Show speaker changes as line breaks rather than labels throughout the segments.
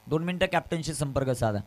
2 मिनिटं कॅप्टनशी संपर्क साधा.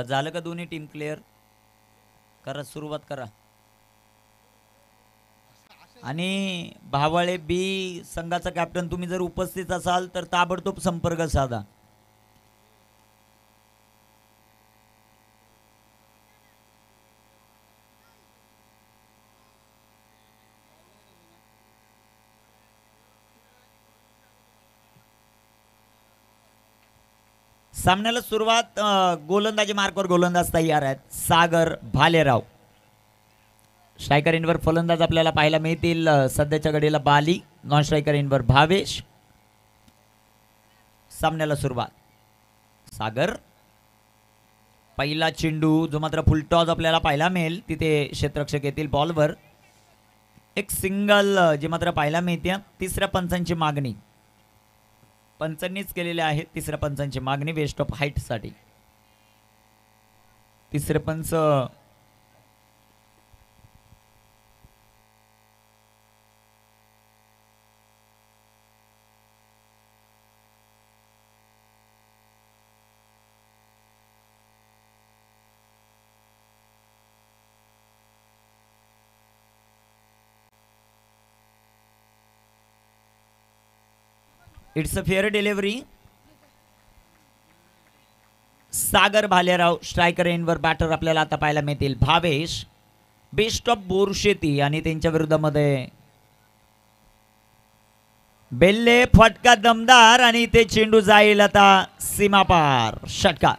झालं का दोन्ही टीम क्लिअर? करा, सुरुवात करा. आणि भावाळे बी संघाचा कॅप्टन तुम्ही जर उपस्थित असाल तर ताबडतोब संपर्क साधा. सामन्याला सुरुवात. गोलंदाजी मार्कवर गोलंदाज तयार आहेत. सागर भालेराव. स्ट्रायकर इनवर फलंदाज आपल्याला पाहायला मिळतील. सध्याच्या घडीला बाली. नॉन स्ट्रायकर इनवर भावेश. सामन्याला सुरुवात. सागर. पहिला चेंडू जो मात्र फुलटॉस आपल्याला पाहायला मिळेल. तिथे क्षेत्ररक्षक येतील बॉलवर. एक सिंगल जे मात्र पाहायला मिळते. तिसऱ्या पंचांची मागणी पंचांनीच केलेली आहे. तिसऱ्या पंचांची मागणी वेस्ट ऑफ हाईट साठी. तिसरे पंच it's a fair delivery. Sagar Bhalerao striker एंडवर बॅटर आपल्याला आता पाहायला मिळतील. भावेश. बेस्ट ऑफ बोरशेती आणि त्यांच्या विरुद्धामध्ये बेल्ले. फटका दमदार आणि ते चेंडू जाईल आता सीमापार. षटकार.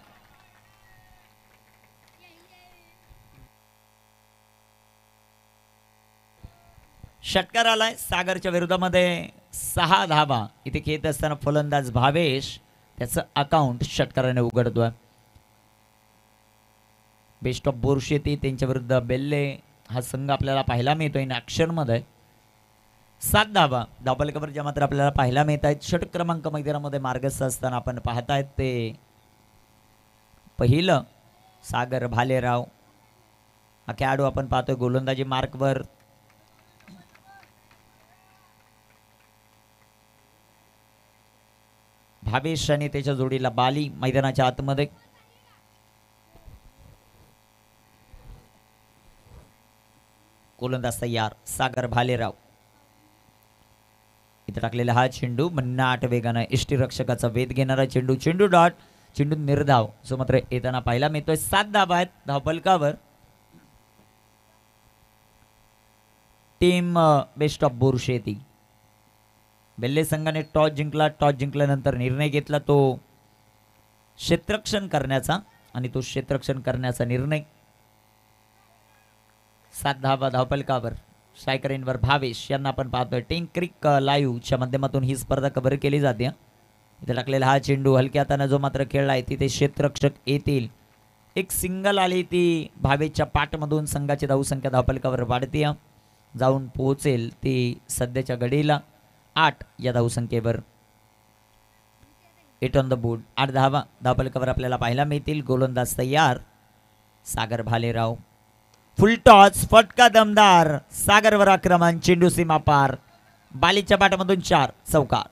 षटकार आलाय सागरच्या विरोधामध्ये. 6 धावा. इथे खेळत असताना फलंदाज भावेश त्याचं अकाउंट षटकाराने उघडतोय. बेस्ट ऑफ बोरशेती त्यांच्या विरुद्ध बेल्ले हा संघ आपल्याला पाहायला मिळतोय इन ॲक्शन मध्ये. 7 धावा धावफलकावर ज्या मात्र आपल्याला पाहायला मिळत आहेत. षटक क्रमांक मैदानामध्ये मार्गस्थ असताना आपण पाहतायत ते पहिलं सागर भालेराव हा खेळाडू आपण पाहतोय गोलंदाजी मार्कवर. भावेश आणि त्याच्या जोडीला बाली मैदानाच्या आतमध्ये. गोलंदाज तयार सागर भालेराव. इथे टाकलेला हा चेंडू मन्नाट वेगानं यष्टीरक्षकाचा वेध घेणारा चेंडू. चेंडू डॉट. चेंडू निर्धाव. सो मात्र येताना पाहायला मिळतोय. 7 धावा आहेत धावफलकावर. Team best of Borsheti. Belle संघाने टॉस जिंकला. टॉस जिंकल्यानंतर निर्णय घेतला तो क्षेत्ररक्षण करण्याचा आणि तो क्षेत्ररक्षण करण्याचा निर्णय. 7 धावा धावफलकावर. स्ट्रायकरवर भावेश यांना आपण पाहतोय. टेन क्रिक लाईव्हच्या माध्यमातून ही स्पर्धा कव्हर केली जाते. इथे टाकलेला हा चेंडू हलक्या हाताने जो मात्र खेळलाय तिथे क्षेत्ररक्षक येतील. एक सिंगल आली ती भावेशच्या पाठमधून. संघाची धावसंख्या धावफलकावर वाढते. जाऊन पोहोचेल ती सध्याच्या घडीला 8 या धावसंख्येवर. 8 ऑन द बोर्ड. 8 धावा धावफलकावर आपल्याला पाहायला मिळतील. गोलंदाज तयार सागर भालेराव. फुल टॉस. फटका दमदार. सागरवर आक्रमण. चेंडू सीमा पार. बालीच्या पाठमधून 4 चौकार.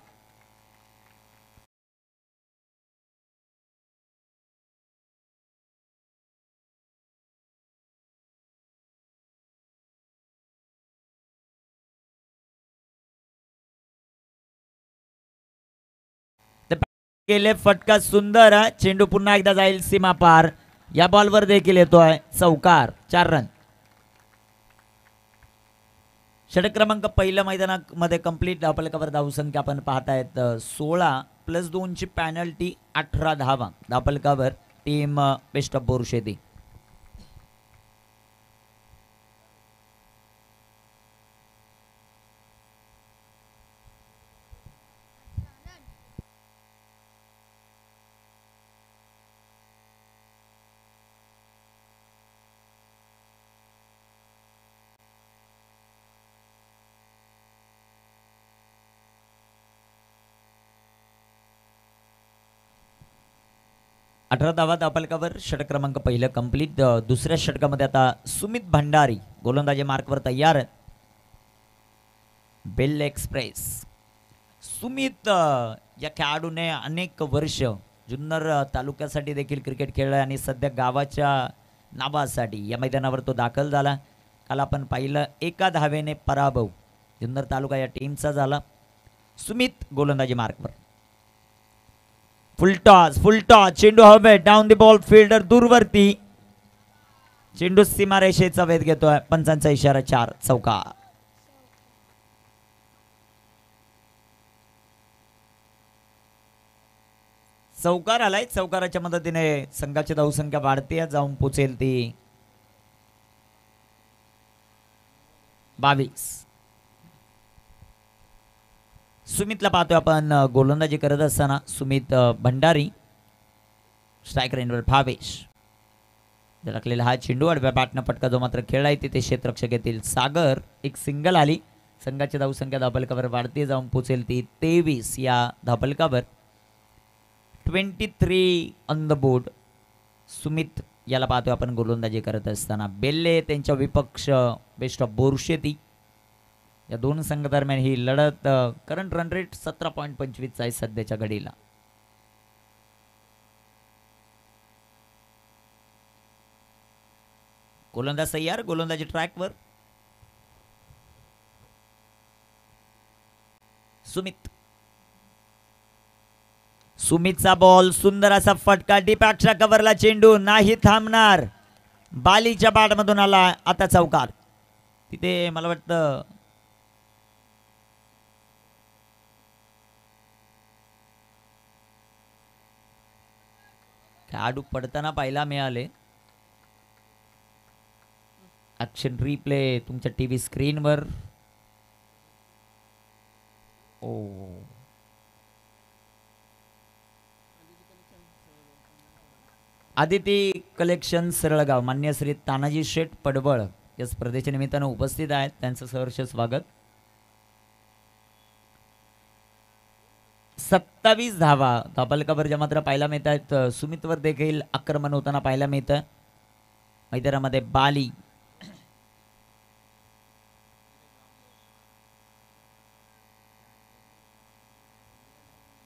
केले फटका सुंदर. चेंडू पुन्हा एकदा जाईल सीमा पार. या बॉलवर देखील येतोय चौकार. 4 रन. षटक क्रमांक पहिल्या मैदानामध्ये कंप्लीट धावफलकावर धावसंख्या आपण पाहतायत 16 प्लस 2 ची पॅनल्टी 18 धावा धावफलकावर. Team best of Borsheti. अठरा धावा धावफलकावर. षटक क्रमांक पहिलं कंप्लीट. दुसऱ्या षटकामध्ये आता सुमित भंडारी गोलंदाजी मार्कवर तयार. बेल्ले एक्सप्रेस. सुमित या खेळाडूने अनेक वर्ष जुन्नर तालुक्यासाठी देखील क्रिकेट खेळलं आणि सध्या गावाच्या नावासाठी या मैदानावर तो दाखल झाला. काल आपण पाहिलं 1 धावेने पराभव जुन्नर तालुका या टीमचा झाला. सुमित गोलंदाजी मार्कवर. फुल टॉस. चेंडू हवेत. Down the ball. फिल्डर दूरवरती. चेंडू सीमारेषेचा वेध घेतोय. पंचांचा इशारा. 4 चौकार. चौकार आलाय. चौकाराच्या मदतीने संघाची धावसंख्या वाढते. जाऊन पोचेल ती 22. सुमितला पाहतोय आपण गोलंदाजी करत असताना. सुमित भंडारी. स्ट्रायकर भावेश. टाकलेला हा चेंडू आडव्या बॅटनं फटका जो मात्र खेळलाय तिथे क्षेत्ररक्षक येतील सागर. एक सिंगल आली. संघाची धावसंख्या धावफलकावर वाढते. जाऊन पोचेल ती 23 या धावफलकावर. 23 ऑन द बोर्ड. सुमित याला पाहतोय आपण गोलंदाजी करत असताना. बेल्ले त्यांच्या विपक्ष बेस्ट ऑफ बोरशेती. या दोन संघादरम्यान ही लढत. करंट रन रेट 17.25 आहे सध्याच्या घडीला. गोलंदाज तयार. गोलंदाजी ट्रॅकवर. सुमितचा बॉल. सुंदर असा फटका. डीपॅक्सच्या कव्हरला चेंडू नाही थांबणार. बालीच्या बॅटमधून आला. आता चौकार. तिथे मला वाटतं खेळाडू पडताना पाहायला मिळाले. ॲक्शन रिप्ले तुमच्या टीव्ही स्क्रीनवर. ओ आदिती कलेक्शन सरळगाव मान्य श्री तानाजी शेठ पडवळ या स्पर्धेच्या निमित्तानं उपस्थित आहेत. त्यांचं सहर्ष स्वागत. 27 धावा धावफलकावर ज्या मात्र पाहायला मिळत आहेत. सुमितवर देखील आक्रमण होताना पाहायला मिळतं. मैदानामध्ये बाली.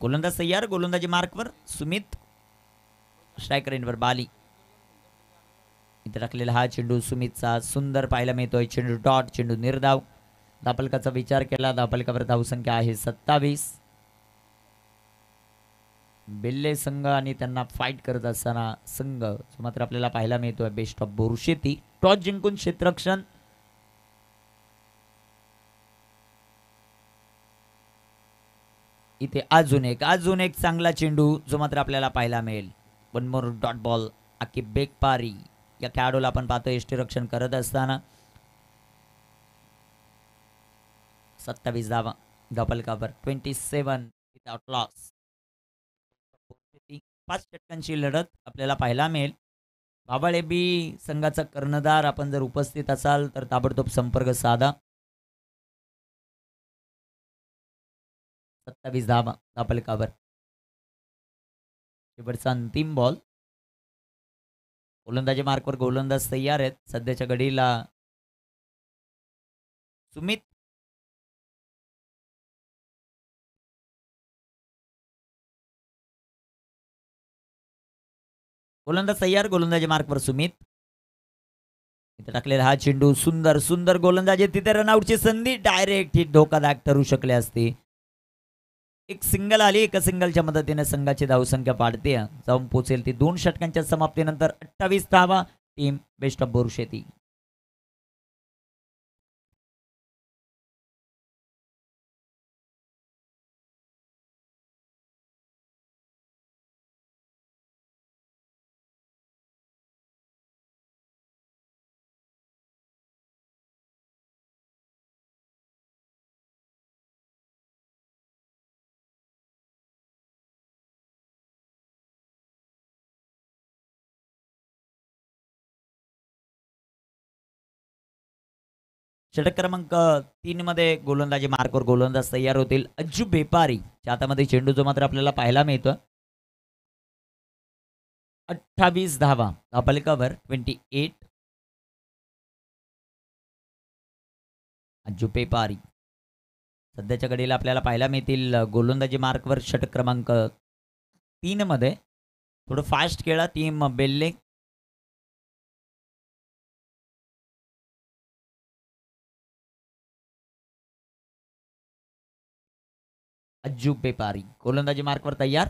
गोलंदाज तयार, गोलंदाजी मार्कवर सुमित, स्ट्रायकर एंडवर बाली. इथे टाकलेला हा चेंडू सुमितचा सुंदर पाहायला मिळतोय. चेंडू डॉट, चेंडू निर्धाव. धापलकाचा विचार केला, धापलकावर धावसंख्या आहे 27. बेल्ले संघ आणि त्यांना फाईट करत असताना संघ जो मात्र आपल्याला पाहायला मिळतोय बेस्ट ऑफ बोरुशेती. टॉस जिंकून क्षेत्ररक्षण. इथे अजून एक चांगला चेंडू जो मात्र आपल्याला पाहायला मिळेल. One more dot ball. Aki Begpari या खेळाडूला आपण पाहतो यष्टीरक्षण करत असताना. 27 धावा धापलकावर. 27 विथआउट लॉस. 5 षटकांची लढत आपल्याला पाहायला मिळेल. बाबाळे बी संघाचा कर्णधार आपण जर उपस्थित असाल तर ताबडतोब संपर्क साधा. 27 धावा धापलकावर. शेवटचा अंतिम बॉल. गोलंदाजी मार्कवर गोलंदाज तयार आहेत. सध्याच्या घडीला सुमित, गोलंदाज तयार, गोलंदाजी मार्कवर सुमित. इथे टाकलेला हा चेंडू सुंदर गोलंदाजी. तिथे रनआउटची संधी. डायरेक्ट ही धोकादायक ठरू शकले असते. एक सिंगल आली. एका सिंगलच्या मदतीने संघाची धावसंख्या वाढते, जाऊन पोहोचेल ती 2 षटकांच्या समाप्तीनंतर 28 धावा. Team best of Borusheti. षटक क्रमांक 3 मध्ये गोलंदाजी मार्कवर गोलंदाज तयार होतील. अज्जू बेपारी हातामध्ये चेंडू जो मात्र आपल्याला पाहायला मिळतो. 28 धावा धापलकावर. 28. अज्जू बेपारी सध्याच्या घडीला आपल्याला पाहायला मिळतील गोलंदाजी मार्कवर. षटक क्रमांक 3 मध्ये थोडं फास्ट खेळा टीम बेल्ले. अज्जू बेपारी गोलंदाजी मार्कवर तयार.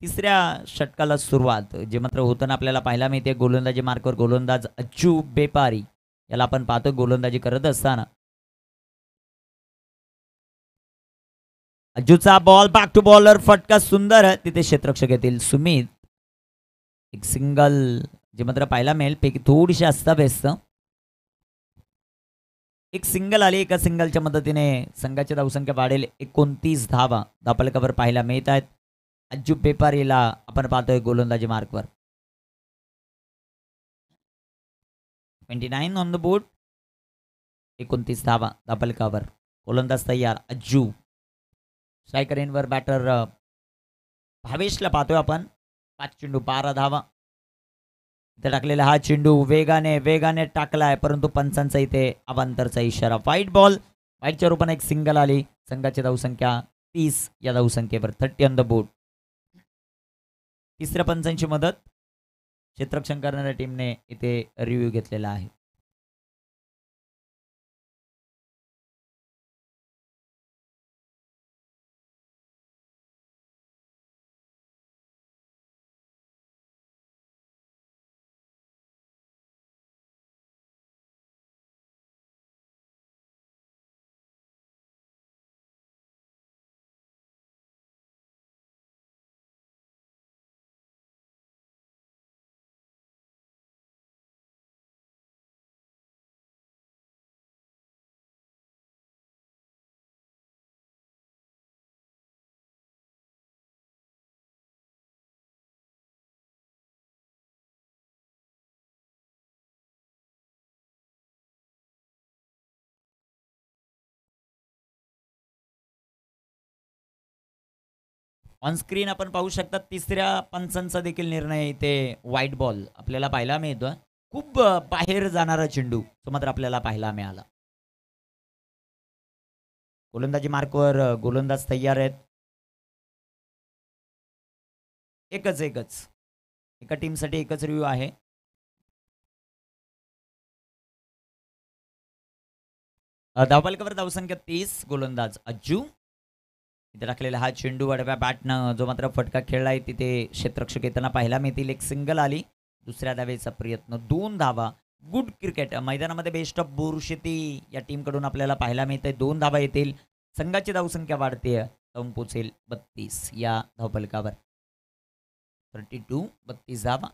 तिसऱ्या षटकाला सुरुवात जे मात्र होताना आपल्याला पाहायला मिळते. गोलंदाजी मार्कवर गोलंदाज अज्जू बेपारी याला आपण पाहतो गोलंदाजी करत असताना. अज्जूचा बॉल बॅक टू बॉलर. फटका सुंदर. तिथे क्षेत्ररक्षक येतील सुमित. एक सिंगल जे मात्र पाहायला मिळेल पैकी थोडीशी अस्ताव्यस्त. एक सिंगल आली. एका सिंगलच्या मदतीने संघाची धावसंख्या वाढेल. 29 धावा धापलकावर पाहायला मिळत आहेत. अज्जू बेपारीला आपण पाहतोय गोलंदाजी मार्कवर. 29 ऑन द बोर्ड. 29 धावा धापलकावर. गोलंदाज तयार अज्जू. स्ट्रायकर एंडवर बॅटर भावेशला पाहतोय आपण. 5 चेंडू 12 धावा. इथे टाकलेला हा चेंडू वेगाने टाकलाय, परंतु पंचांचा इथे अवांतरचा इशारा. White ball. व्हाईटच्या रूपाने एक सिंगल आली. संघाची धावसंख्या 30 या धावसंख्येवर. 30 ऑन द बोर्ड. तिसऱ्या पंचांची मदत क्षेत्ररक्षण करणाऱ्या टीमने इथे रिव्ह्यू घेतलेला आहे. ऑन स्क्रीन आपण पाहू शकता तिसऱ्या पंचांचा देखील निर्णय इथे व्हाईट बॉल आपल्याला पाहायला मिळतो. खूप बाहेर जाणारा चेंडू तो मात्र आपल्याला पाहायला मिळाला. गोलंदाजी मार्कवर गोलंदाज तयार आहेत. एकच एका टीमसाठी एकच रिव्ह्यू आहे. धावफलकावर धावसंख्या 30. गोलंदाज अज्जू. इथे टाकलेला हा चेंडू आडव्या बॅटनं जो मात्र फटका खेळला आहे तिथे क्षेत्ररक्षक येताना पाहायला मिळतील. एक सिंगल आली. दुसऱ्या धावेचा प्रयत्न, 2 धावा. Good cricket. मैदानामध्ये बेस्ट ऑफ बोरुशेती या टीमकडून आपल्याला पाहायला मिळते. 2 धावा येतील. संघाची धावसंख्या वाढते, जाऊन पोचेल 32 या धावफलकावर. 32 धावा.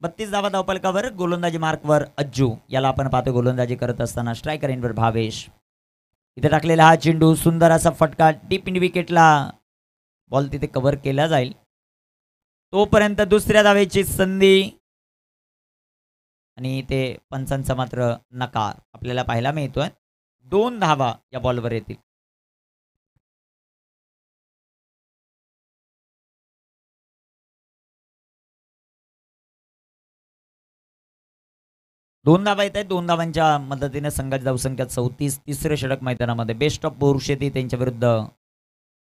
32 धावा धावफलकावर. गोलंदाजी मार्कवर अज्जू. याला आपण पाहतो गोलंदाजी करत असताना स्ट्रायकर इनवर भावेश. इथे टाकलेला हा चेंडू, सुंदर असा फटका डीप इन विकेटला. बॉल तिथे कव्हर केला जाईल. तोपर्यंत दुसऱ्या धावेची संधी आणि इथे पंचांचा मात्र नकार आपल्याला पाहायला मिळतोय. 2 धावा या बॉलवर येतील. दोन धावा येत आहेत. 2 धावांच्या मदतीने संघाची धावसंख्या 34. तिसरे षटक मैदानामध्ये बेस्ट ऑफ बोरुशेती त्यांच्या विरुद्ध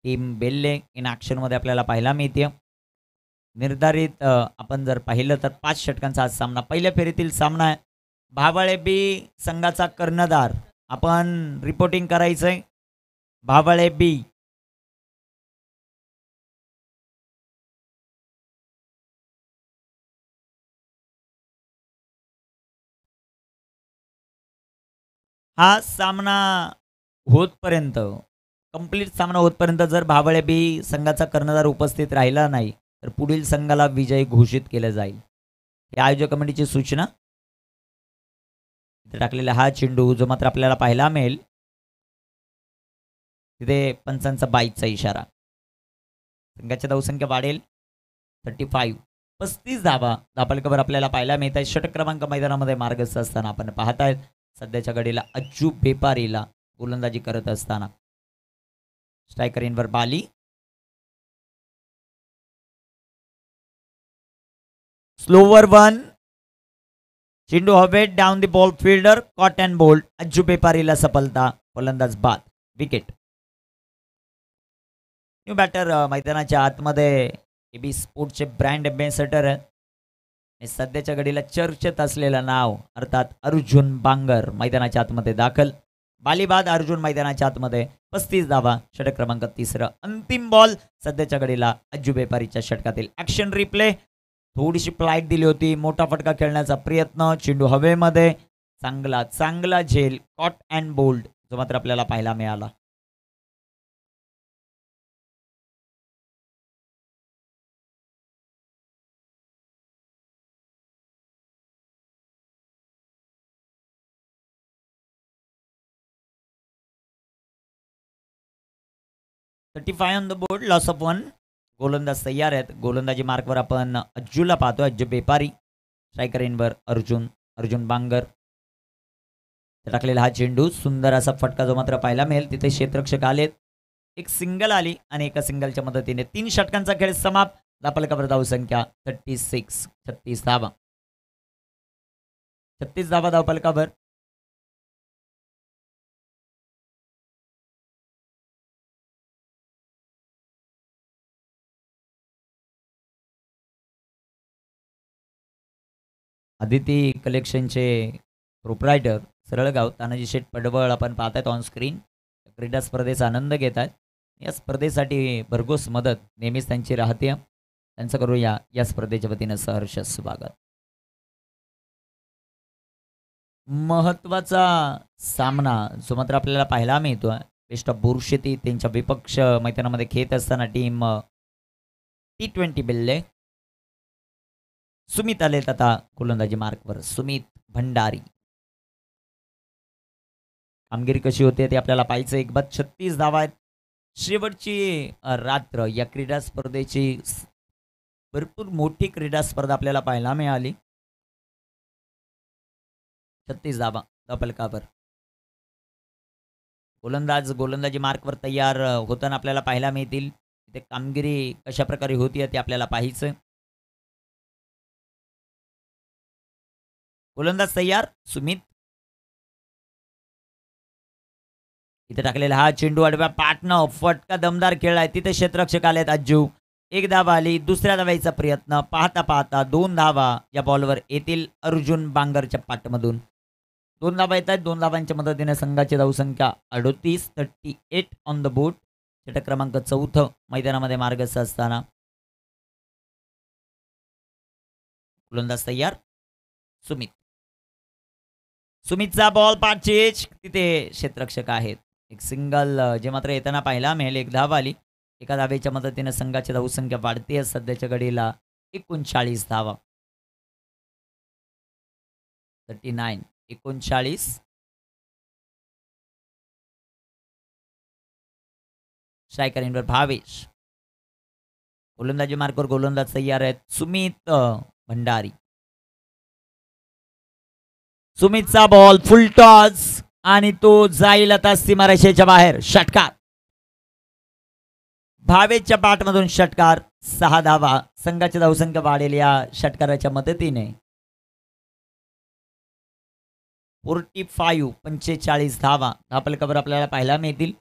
टीम बेल्ले इन ॲक्शनमध्ये आपल्याला पाहायला मिळते. निर्धारित आपण जर पाहिलं तर 5 षटकांचा आज सामना. पहिल्या फेरीतील सामना आहे. भावळे बी संघाचा कर्णधार. आपण रिपोर्टिंग करायचंय. भावळे बी. हा सामना होतपर्यंत, कंप्लीट सामना होतपर्यंत जर भावळे बी संघाचा कर्णधार उपस्थित राहिला नाही तर पुढील संघाला विजयी घोषित केलं जाईल. ही आयोजक कमिटीची सूचना. इथे टाकलेला हा चेंडू जो मात्र आपल्याला पाहायला मिळेल तिथे पंचांचा बाईकचा इशारा. संघाची धावसंख्या वाढेल 35. 35 धावा धावफलकावर आपल्याला पाहायला मिळत आहे. षटक क्रमांक मैदानामध्ये मार्गस्थ असताना आपण पाहतायत सध्याच्या घडीला अज्जू बेपारीला गोलंदाजी करत असताना. स्ट्रायकर इनवर बाली. स्लोवर 1. चेंडू हवेत. Down the ball fielder caught and bowled. Ajju बेपारीला सफलता. गोलंदाज बाद. विकेट. न्यू बॅटर मैदानाच्या आतमध्ये एबी स्पोर्टचे ब्रँड एम्बेसेडर आहेत. सध्याच्या घडीला चर्चेत असलेलं नाव अर्थात अर्जुन बांगर मैदानाच्या आतमध्ये दाखल. बालीबाद अर्जुन मैदानाच्या आतमध्ये. 35 धावा. षटक क्रमांक 3. अंतिम बॉल सध्याच्या घडीला अज्जू बेपारीच्या षटकातील. Action replay. थोडीशी फ्लाईट दिली होती. मोठा फटका खेळण्याचा प्रयत्न. चेंडू हवेमध्ये. चांगला झेल. कॉट अँड बोल्ड जो मात्र आपल्याला पाहायला मिळाला. $35 on the board. Loss of 1. गोलंदाज तयार आहेत. गोलंदाजी मार्कवर आपण अज्जूला पाहतो. अज्जू बेपारी. स्ट्रायकर इनवर अर्जुन बांगर. टाकलेला हा चेंडू, सुंदर असा फटका जो मात्र पाहायला मिळेल तिथे क्षेत्ररक्षक आलेत. एक सिंगल आली आणि एका सिंगलच्या मदतीने 3 षटकांचा खेळ समाप्त. धावफलकावर धावसंख्या 36. 36 धावा. 36 धावा धावफलकावर. आदिती कलेक्शनचे प्रोप्रायटर सरळगाव तानाजी शेठ पडवळ आपण पाहतायत ऑन स्क्रीन. क्रीडा स्पर्धेचा आनंद घेत आहेत. या स्पर्धेसाठी भरघोस मदत नेहमीच त्यांची राहते. त्यांचं करूया या स्पर्धेच्या वतीनं सहर्ष स्वागत. महत्त्वाचा सामना जो मात्र आपल्याला पाहायला मिळतो. बेस्ट ऑफ बोरुशेती त्यांच्या विपक्ष मैदानामध्ये खेळत असताना टीम T20 बेल्ले. सुमित आलेत आता गोलंदाजी मार्कवर. सुमित भंडारी. कामगिरी कशी होते ते आपल्याला पाहायचं. एक बाद 36 धावा आहेत. शेवटची रात्र या क्रीडा स्पर्धेची भरपूर मोठी क्रीडा स्पर्धा आपल्याला पाहायला मिळाली. 36 धावा धावफलकावर. गोलंदाजी मार्कवर तयार होताना आपल्याला पाहायला मिळतील. इथे कामगिरी कशा प्रकारे होती ते आपल्याला पाहायचं. गोलंदाज तयार. सुमित. इथे टाकलेला हा चेंडू आडव्या पाटणं फटका दमदार खेळलाय. तिथे क्षेत्ररक्षक आलेत अज्जू. एक धावा आली. दुसऱ्या धावायचा प्रयत्न पाहता पाहता 2 धावा या बॉलवर येतील अर्जुन बांगरच्या पाठमधून. 2 धावा येत आहेत. 2 धावांच्या मदतीने संघाची धावसंख्या 38 ऑन द बोर्ड. षटक क्रमांक 4 मैदानामध्ये मार्गस्थ असताना गोलंदाज तयार. सुमितचा बॉल पाठचेच. तिथे क्षेत्ररक्षक आहेत. एक सिंगल जे मात्र येताना पाहायला मिळेल. एक धाव आली. एका धावेच्या मदतीने संघाची धावसंख्या वाढते. सध्याच्या घडीला 39 धावा. 39 स्ट्रायकर इनवर भावेश. गोलंदाजी मार्कवर गोलंदाज तयार आहेत. सुमित भंडारी. सुमितचा बॉल फुल टॉस आणि तो जाईल आता सीमारेषेच्या बाहेर. षटकार. भावेशच्या पाठमधून षटकार. 6 धावा. संघाची धावसंख्या वाढेल या षटकाराच्या मदतीने. 45 धावा धापलकावर आपल्याला पाहायला मिळतील.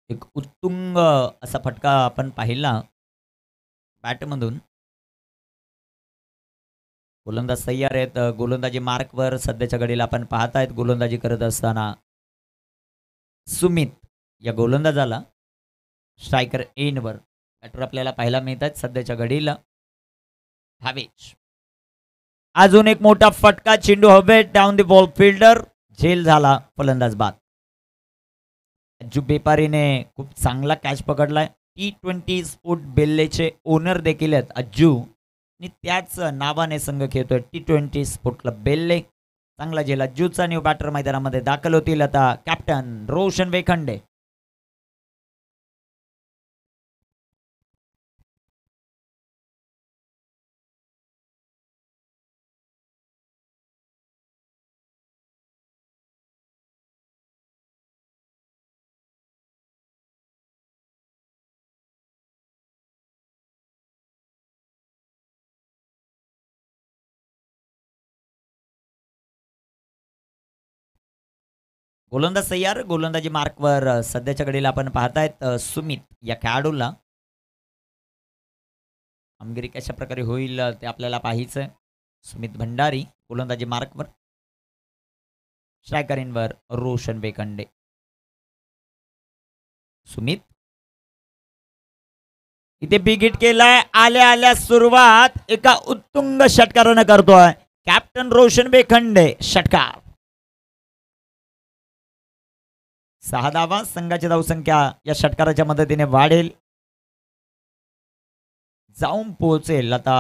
एक उत्तुंग असा फटका आपण पाहिला बॅटमधून. गोलंदाज तयार आहेत. गोलंदाजी मार्कवर सध्याच्या घडीला आपण पाहतायत. गोलंदाजी करत असताना सुमित या गोलंदाजाला स्ट्रायकर एंडवर बॅटर आपल्याला पाहायला मिळतात सध्याच्या घडीला भावेश. अजून एक मोठा फटका. चेंडू हवेत. Down the ball fielder. झेल झाला. फलंदाज बाद. अज्जू बेपारीने खूप चांगला कॅच पकडलाय. T20 स्पोर्ट बेल्लेचे ओनर देखील आहेत अज्जू आणि त्याच नावाने संघ खेळतोय T20 स्पोर्ट क्लब बेल्ले. चांगला झेल अज्जूचा. न्यू बॅटर मैदानामध्ये दाखल होतील आता कॅप्टन रोशन वेखंडे. गोलंदाज तयार. गोलंदाजी मार्कवर सध्याच्या घडीला आपण पाहतायत सुमित या खेळाडूला. कामगिरी कशा प्रकारे होईल ते आपल्याला पाहायचंय. सुमित भंडारी गोलंदाजी मार्कवर. स्ट्रायकर इनवर रोशन वेखंडे. सुमित इथे बिग हिट केलाय. आल्या आल्या सुरुवात एका उत्तुंग षटकारानं करतोय कॅप्टन रोशन वेखंडे. षटकार. 6 धावा. संघाची धावसंख्या या षटकाराच्या मदतीने वाढेल. जाऊन पोहोचेल आता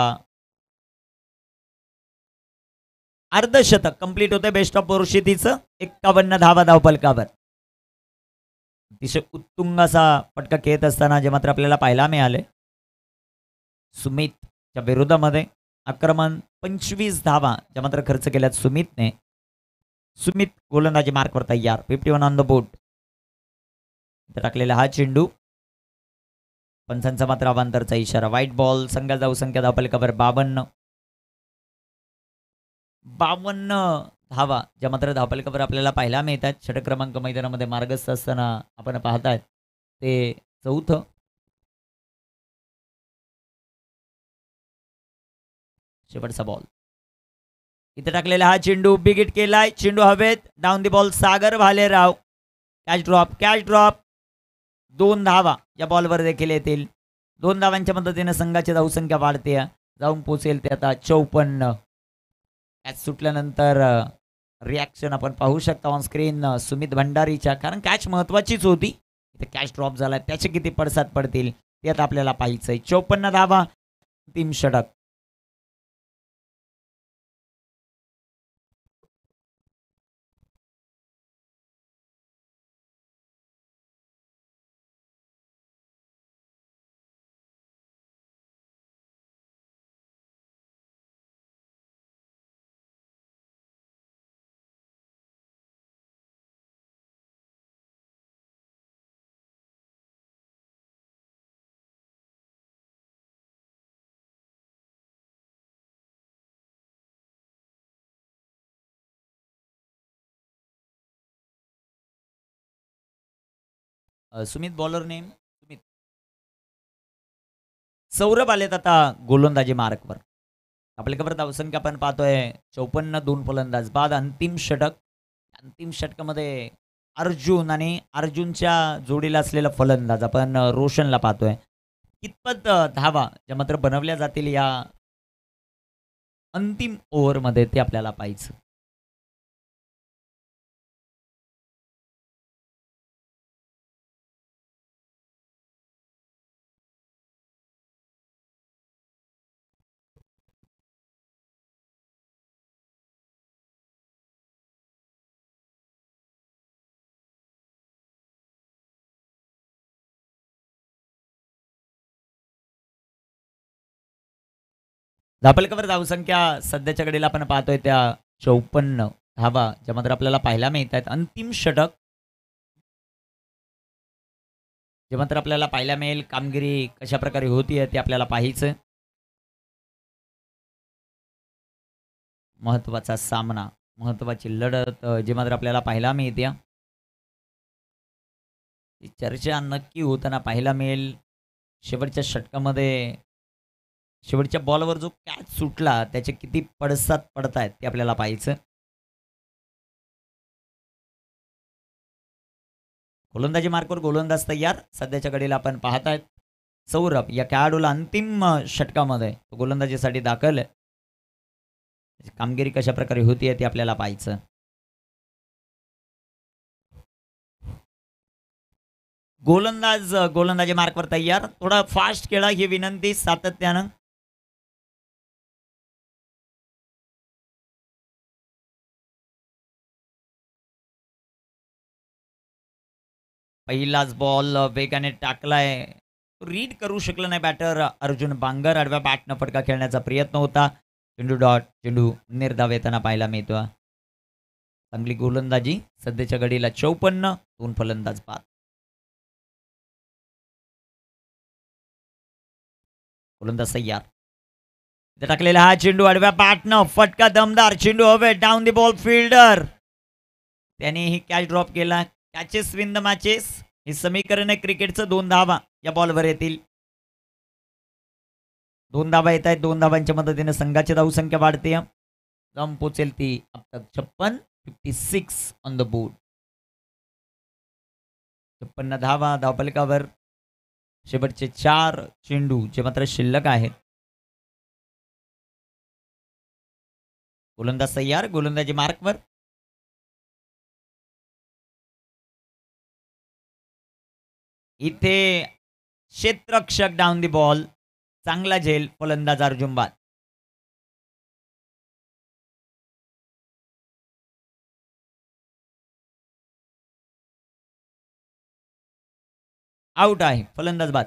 अर्धशतक कंप्लीट होते बेस्ट ऑफ परिस्थितीचं. 51 धावा धावफलकावर. अतिशय उत्तुंग असा फटका खेळत असताना जे मात्र आपल्याला पाहायला मिळाले सुमितच्या विरोधामध्ये आक्रमण 25 धावा ज्या मात्र खर्च केल्यात सुमितने. सुमित गोलंदाजी मार्कवर तयार. 51 ऑन द बोर्ड. टाकलेला हा चेंडू. पंचांचा मात्र अवांतरचा इशारा. White ball. संघाची धावसंख्या धावफलकावर 52 धावा ज्या मात्र धावफलकावर आपल्याला पाहायला मिळतात. षटक क्रमांक मैदानामध्ये मार्गस्थ असताना आपण पाहतायत ते 4थं. शेवटचा बॉल. इथे टाकलेला हा चेंडू. बिग हिट केलाय. चेंडू हवेत. Down the ball. Sagar Bhalerao. Catch drop. 2 धावा या बॉलवर देखील येतील. 2 धावांच्या मदतीने संघाची धावसंख्या वाढते. जाऊन पोहोचेल ते आता 54. कॅच सुटल्यानंतर रिॲक्शन आपण पाहू शकता ऑन स्क्रीन सुमित भंडारीच्या. कारण कॅच महत्वाचीच होती. इथे कॅच ड्रॉप झाला. त्याचे किती पडसाद पडतील ते आता आपल्याला पाहायचंय. 54 धावा. 3 षटक. Sumit bowler name Sumit. सौरभ आलेत आता गोलंदाजी मार्कवर. आपल्याकडे धावसंख्या आपण पाहतोय 54. 2 फलंदाज बाद. अंतिम षटक. अंतिम षटकामध्ये अर्जुन आणि अर्जुनच्या जोडीला असलेला फलंदाज आपण रोशनला पाहतोय. कितपत धावा ज्या मात्र बनवल्या जातील या अंतिम ओव्हरमध्ये ते आपल्याला पाहायचं. धापलकावर धावसंख्या सध्याच्या घडीला आपण पाहतोय त्या 54 धावा ज्या मात्र आपल्याला पाहायला मिळत आहेत. अंतिम षटक जे मात्र आपल्याला पाहायला मिळेल. कामगिरी कशा प्रकारे होतीये ते आपल्याला पाहायचं. महत्वाचा सामना, महत्वाची लढत जे मात्र आपल्याला पाहायला मिळते. चर्चा नक्की होताना पाहायला मिळेल. शेवटच्या षटकामध्ये शेवटच्या बॉलवर जो कॅच सुटला त्याचे किती पडसाद पडतायत ते आपल्याला पाहायचं. गोलंदाजी मार्कवर गोलंदाज तयार. सध्याच्या घडीला आपण पाहत आहेत सौरभ या खेळाडूला अंतिम षटकामध्ये गोलंदाजीसाठी दाखल. कामगिरी कशा प्रकारे होतीये ते आपल्याला पाहायचं. गोलंदाजी मार्कवर तयार. थोडा फास्ट खेळा ही विनंती सातत्यानं. पहिलाच बॉल वेगाने टाकलाय. रीड करू शकलं नाही बॅटर अर्जुन बांगर. आडव्या बॅटनं फटका खेळण्याचा प्रयत्न होता. चेंडू डॉट. चेंडू निर्धाव येताना पाहायला मिळतो. चांगली गोलंदाजी सध्याच्या घडीला 54. 2 फलंदाज बाद. गोलंदाज तयार. इथे टाकलेला हा चेंडू आडव्या बॅटनं फटका दमदार. चेंडू हवे डाऊन द बॉल. फिल्डर त्याने ही कॅच ड्रॉप केला. कॅचेस विन द मॅचेस हे समीकरण आहे क्रिकेटचं. 2 धावा या बॉलवर येतील. 2 धावा येत आहेत. 2 धावांच्या मदतीने संघाची धावसंख्या वाढते. दम पोचेल ती अब तक 56 ऑन द बोर्ड. 56 धावा धावफलकावर. शेवटचे 4 चेंडू जे मात्र शिल्लक आहेत. गोलंदाज तयार. गोलंदाजी मार्कवर. इथे क्षेत्ररक्षक डाऊन दी बॉल. चांगला झेल. फलंदाज अर्जुन बाद. आउट आहे. फलंदाज बाद.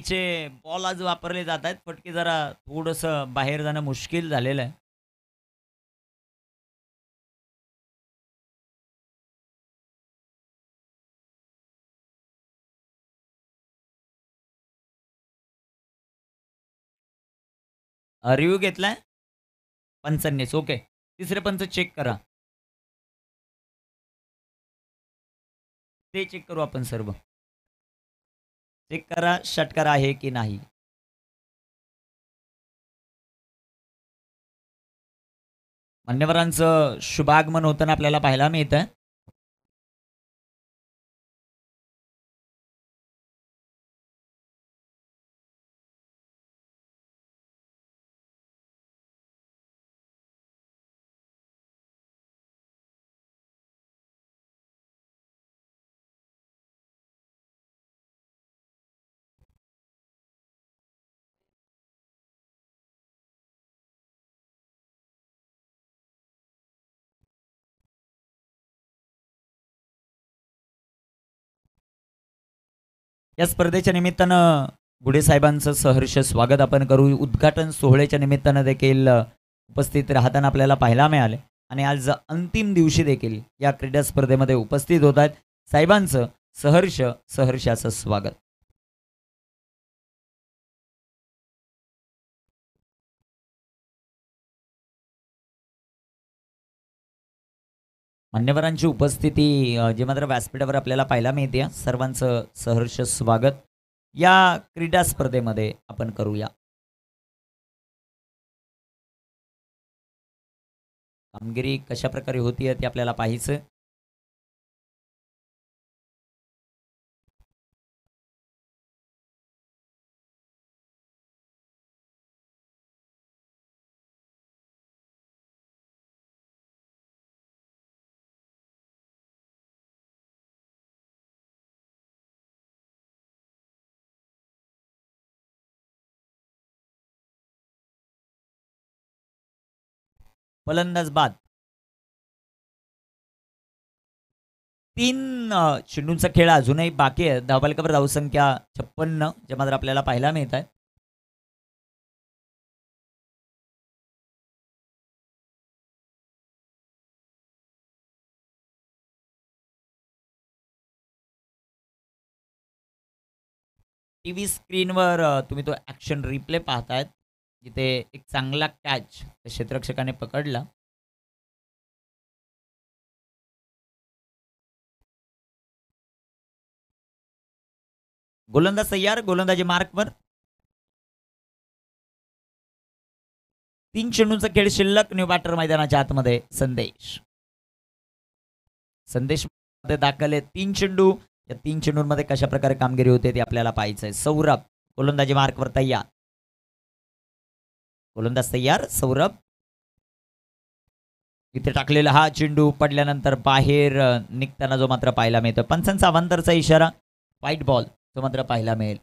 चे बॉल आज वापरले जात आहेत. फटके जरा थोडस बाहेर जाणं मुश्किल झालेलं आहे. रिव्ह्यू घेतलाय पंचांनीच. ओके. तिसरे पंच चेक करा. ते चेक करू आपण सर्व. चेक करा षटकार आहे की नाही. मान्यवरांचं शुभागमन होताना आपल्याला पाहायला मिळतं. या स्पर्धेच्या निमित्तानं गुढे साहेबांचं सहर्ष स्वागत आपण करू. उद्घाटन सोहळ्याच्या निमित्तानं देखील उपस्थित राहताना आपल्याला पाहायला मिळाले आणि आज अंतिम दिवशी देखील या क्रीडा स्पर्धेमध्ये उपस्थित होत आहेत. साहेबांचं सहर्षाचं स्वागत. मान्यवरांची उपस्थिती जे मात्र व्यासपीठावर आपल्याला पाहायला मिळते. सर्वांचं सहर्ष स्वागत या क्रीडा स्पर्धेमध्ये आपण करूया. कामगिरी कशा प्रकारे होतीये ते आपल्याला पाहायचं. फलंदाज बाद. 3 चेंडूंचा खेळ अजूनही बाकी आहे. धावफलकावर धावसंख्या 56 जे मात्र आपल्याला पाहायला मिळत आहे. टीव्ही स्क्रीनवर तुम्ही तो ॲक्शन रिप्ले पाहतायत. जिथे एक चांगला कॅच क्षेत्ररक्षकाने पकडला. गोलंदाज तयार, गोलंदाजी मार्कवर. 3 चेंडूंचा खेळ शिल्लक. न्यू बॅटर मैदानाच्या आतमध्ये संदेश. संदेश मध्ये दाखल आहे 3 चेंडू. या 3 चेंडूंमध्ये कशा प्रकारे कामगिरी होते ते आपल्याला पाहायचंय. सौरभ गोलंदाजी मार्कवर तयार. गोलंदाज तयार. सौरभ इथे टाकलेला हा चेंडू पडल्यानंतर बाहेर निघताना जो मात्र पाहायला मिळतो. पंचांचा अवांतरचा इशारा. व्हाईट बॉल तो मात्र पाहायला मिळेल.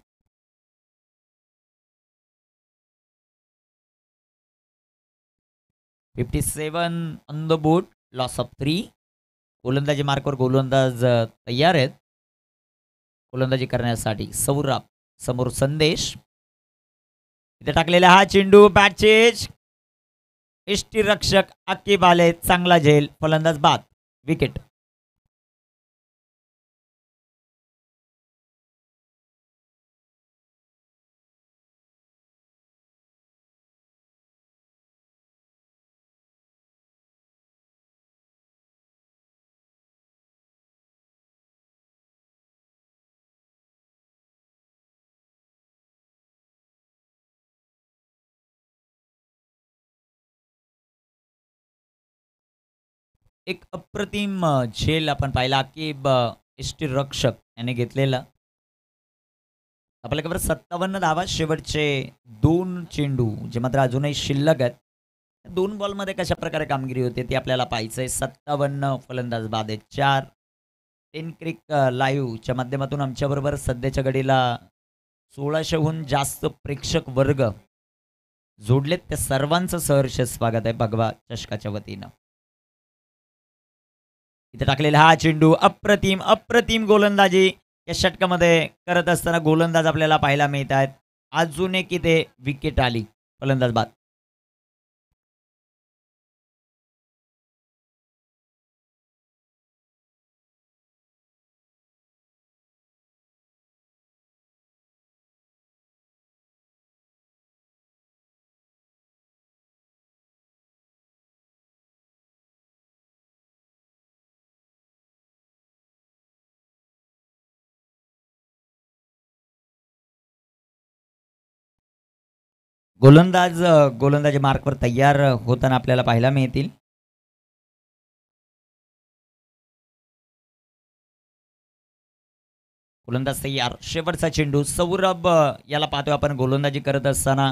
$57 on the board. Loss of 3. गोलंदाजी मार्कवर गोलंदाज तयार आहेत गोलंदाजी करण्यासाठी. सौरभ समोर संदेश. इथे टाकलेला हा चेंडू बॅटचेज. यष्टीरक्षक आकिब आले. चांगला झेल. फलंदाज बाद. विकेट. एक अप्रतिम झेल आपण पाहिला की यष्टीरक्षक याने घेतलेला. आपल्याकडे 57 धावा. शेवटचे 2 चेंडू जे मात्र अजूनही शिल्लक आहेत. 2 बॉलमध्ये कशा प्रकारे कामगिरी होते ते आपल्याला पाहायचंय. 57 फलंदाज बाद आहेत. 4 10 क्रिक लाईव्हच्या माध्यमातून आमच्याबरोबर सध्याच्या घडीला 1600हून जास्त प्रेक्षक वर्ग जोडलेत. त्या सर्वांचं सहर्ष स्वागत आहे भगवा चषकाच्या वतीनं. इथे टाकलेला हा चेंडू अप्रतिम अप्रतिम गोलंदाजी या षटकामध्ये करत असताना गोलंदाज आपल्याला पाहायला मिळत आहेत. अजून एक इथे विकेट आली. फलंदाज बाद. गोलंदाज गोलंदाजी मार्कवर तयार होताना आपल्याला पाहायला मिळतील. गोलंदाज तयार. शेवटचा चेंडू. सौरभ याला पाहतोय आपण गोलंदाजी करत असताना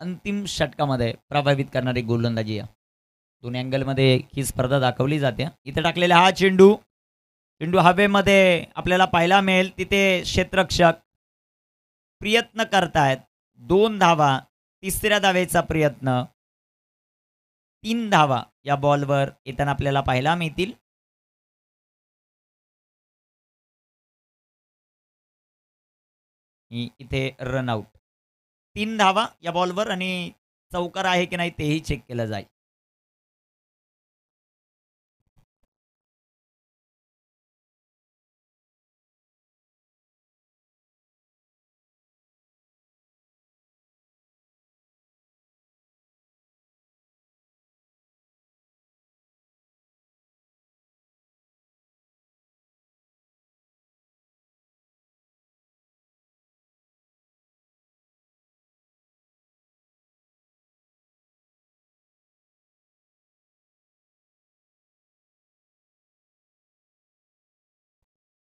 अंतिम षटकामध्ये प्रभावित करणारी गोलंदाजी. दोन्ही अँगलमध्ये ही स्पर्धा दाखवली जाते. इथे टाकलेला हा चेंडू. चेंडू हवेमध्ये आपल्याला पाहायला मिळेल. तिथे क्षेत्ररक्षक प्रयत्न करतायत. 2 धावा. तिसऱ्या धावेचा प्रयत्न. 3 धावा या बॉलवर येताना आपल्याला पाहायला मिळतील. इथे रनआउट. 3 धावा या बॉलवर आणि चौकार आहे की नाही तेही चेक केलं जाईल.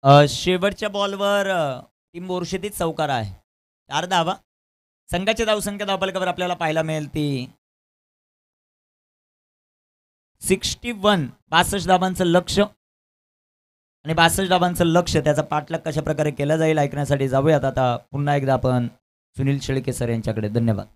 शेवटच्या बॉलवर टीम बोरशेतीच चौकार आहे. 4 धावा. संघाची धावसंख्या धावफलकावर आपल्याला पाहायला मिळेल ती 61. 62 धावांचं लक्ष आणि 62 धावांचं लक्ष त्याचा पाठलाग कशा प्रकारे केला जाईल ऐकण्यासाठी जाऊयात आता पुन्हा एकदा आपण सुनील शेळके सर यांच्याकडे. धन्यवाद.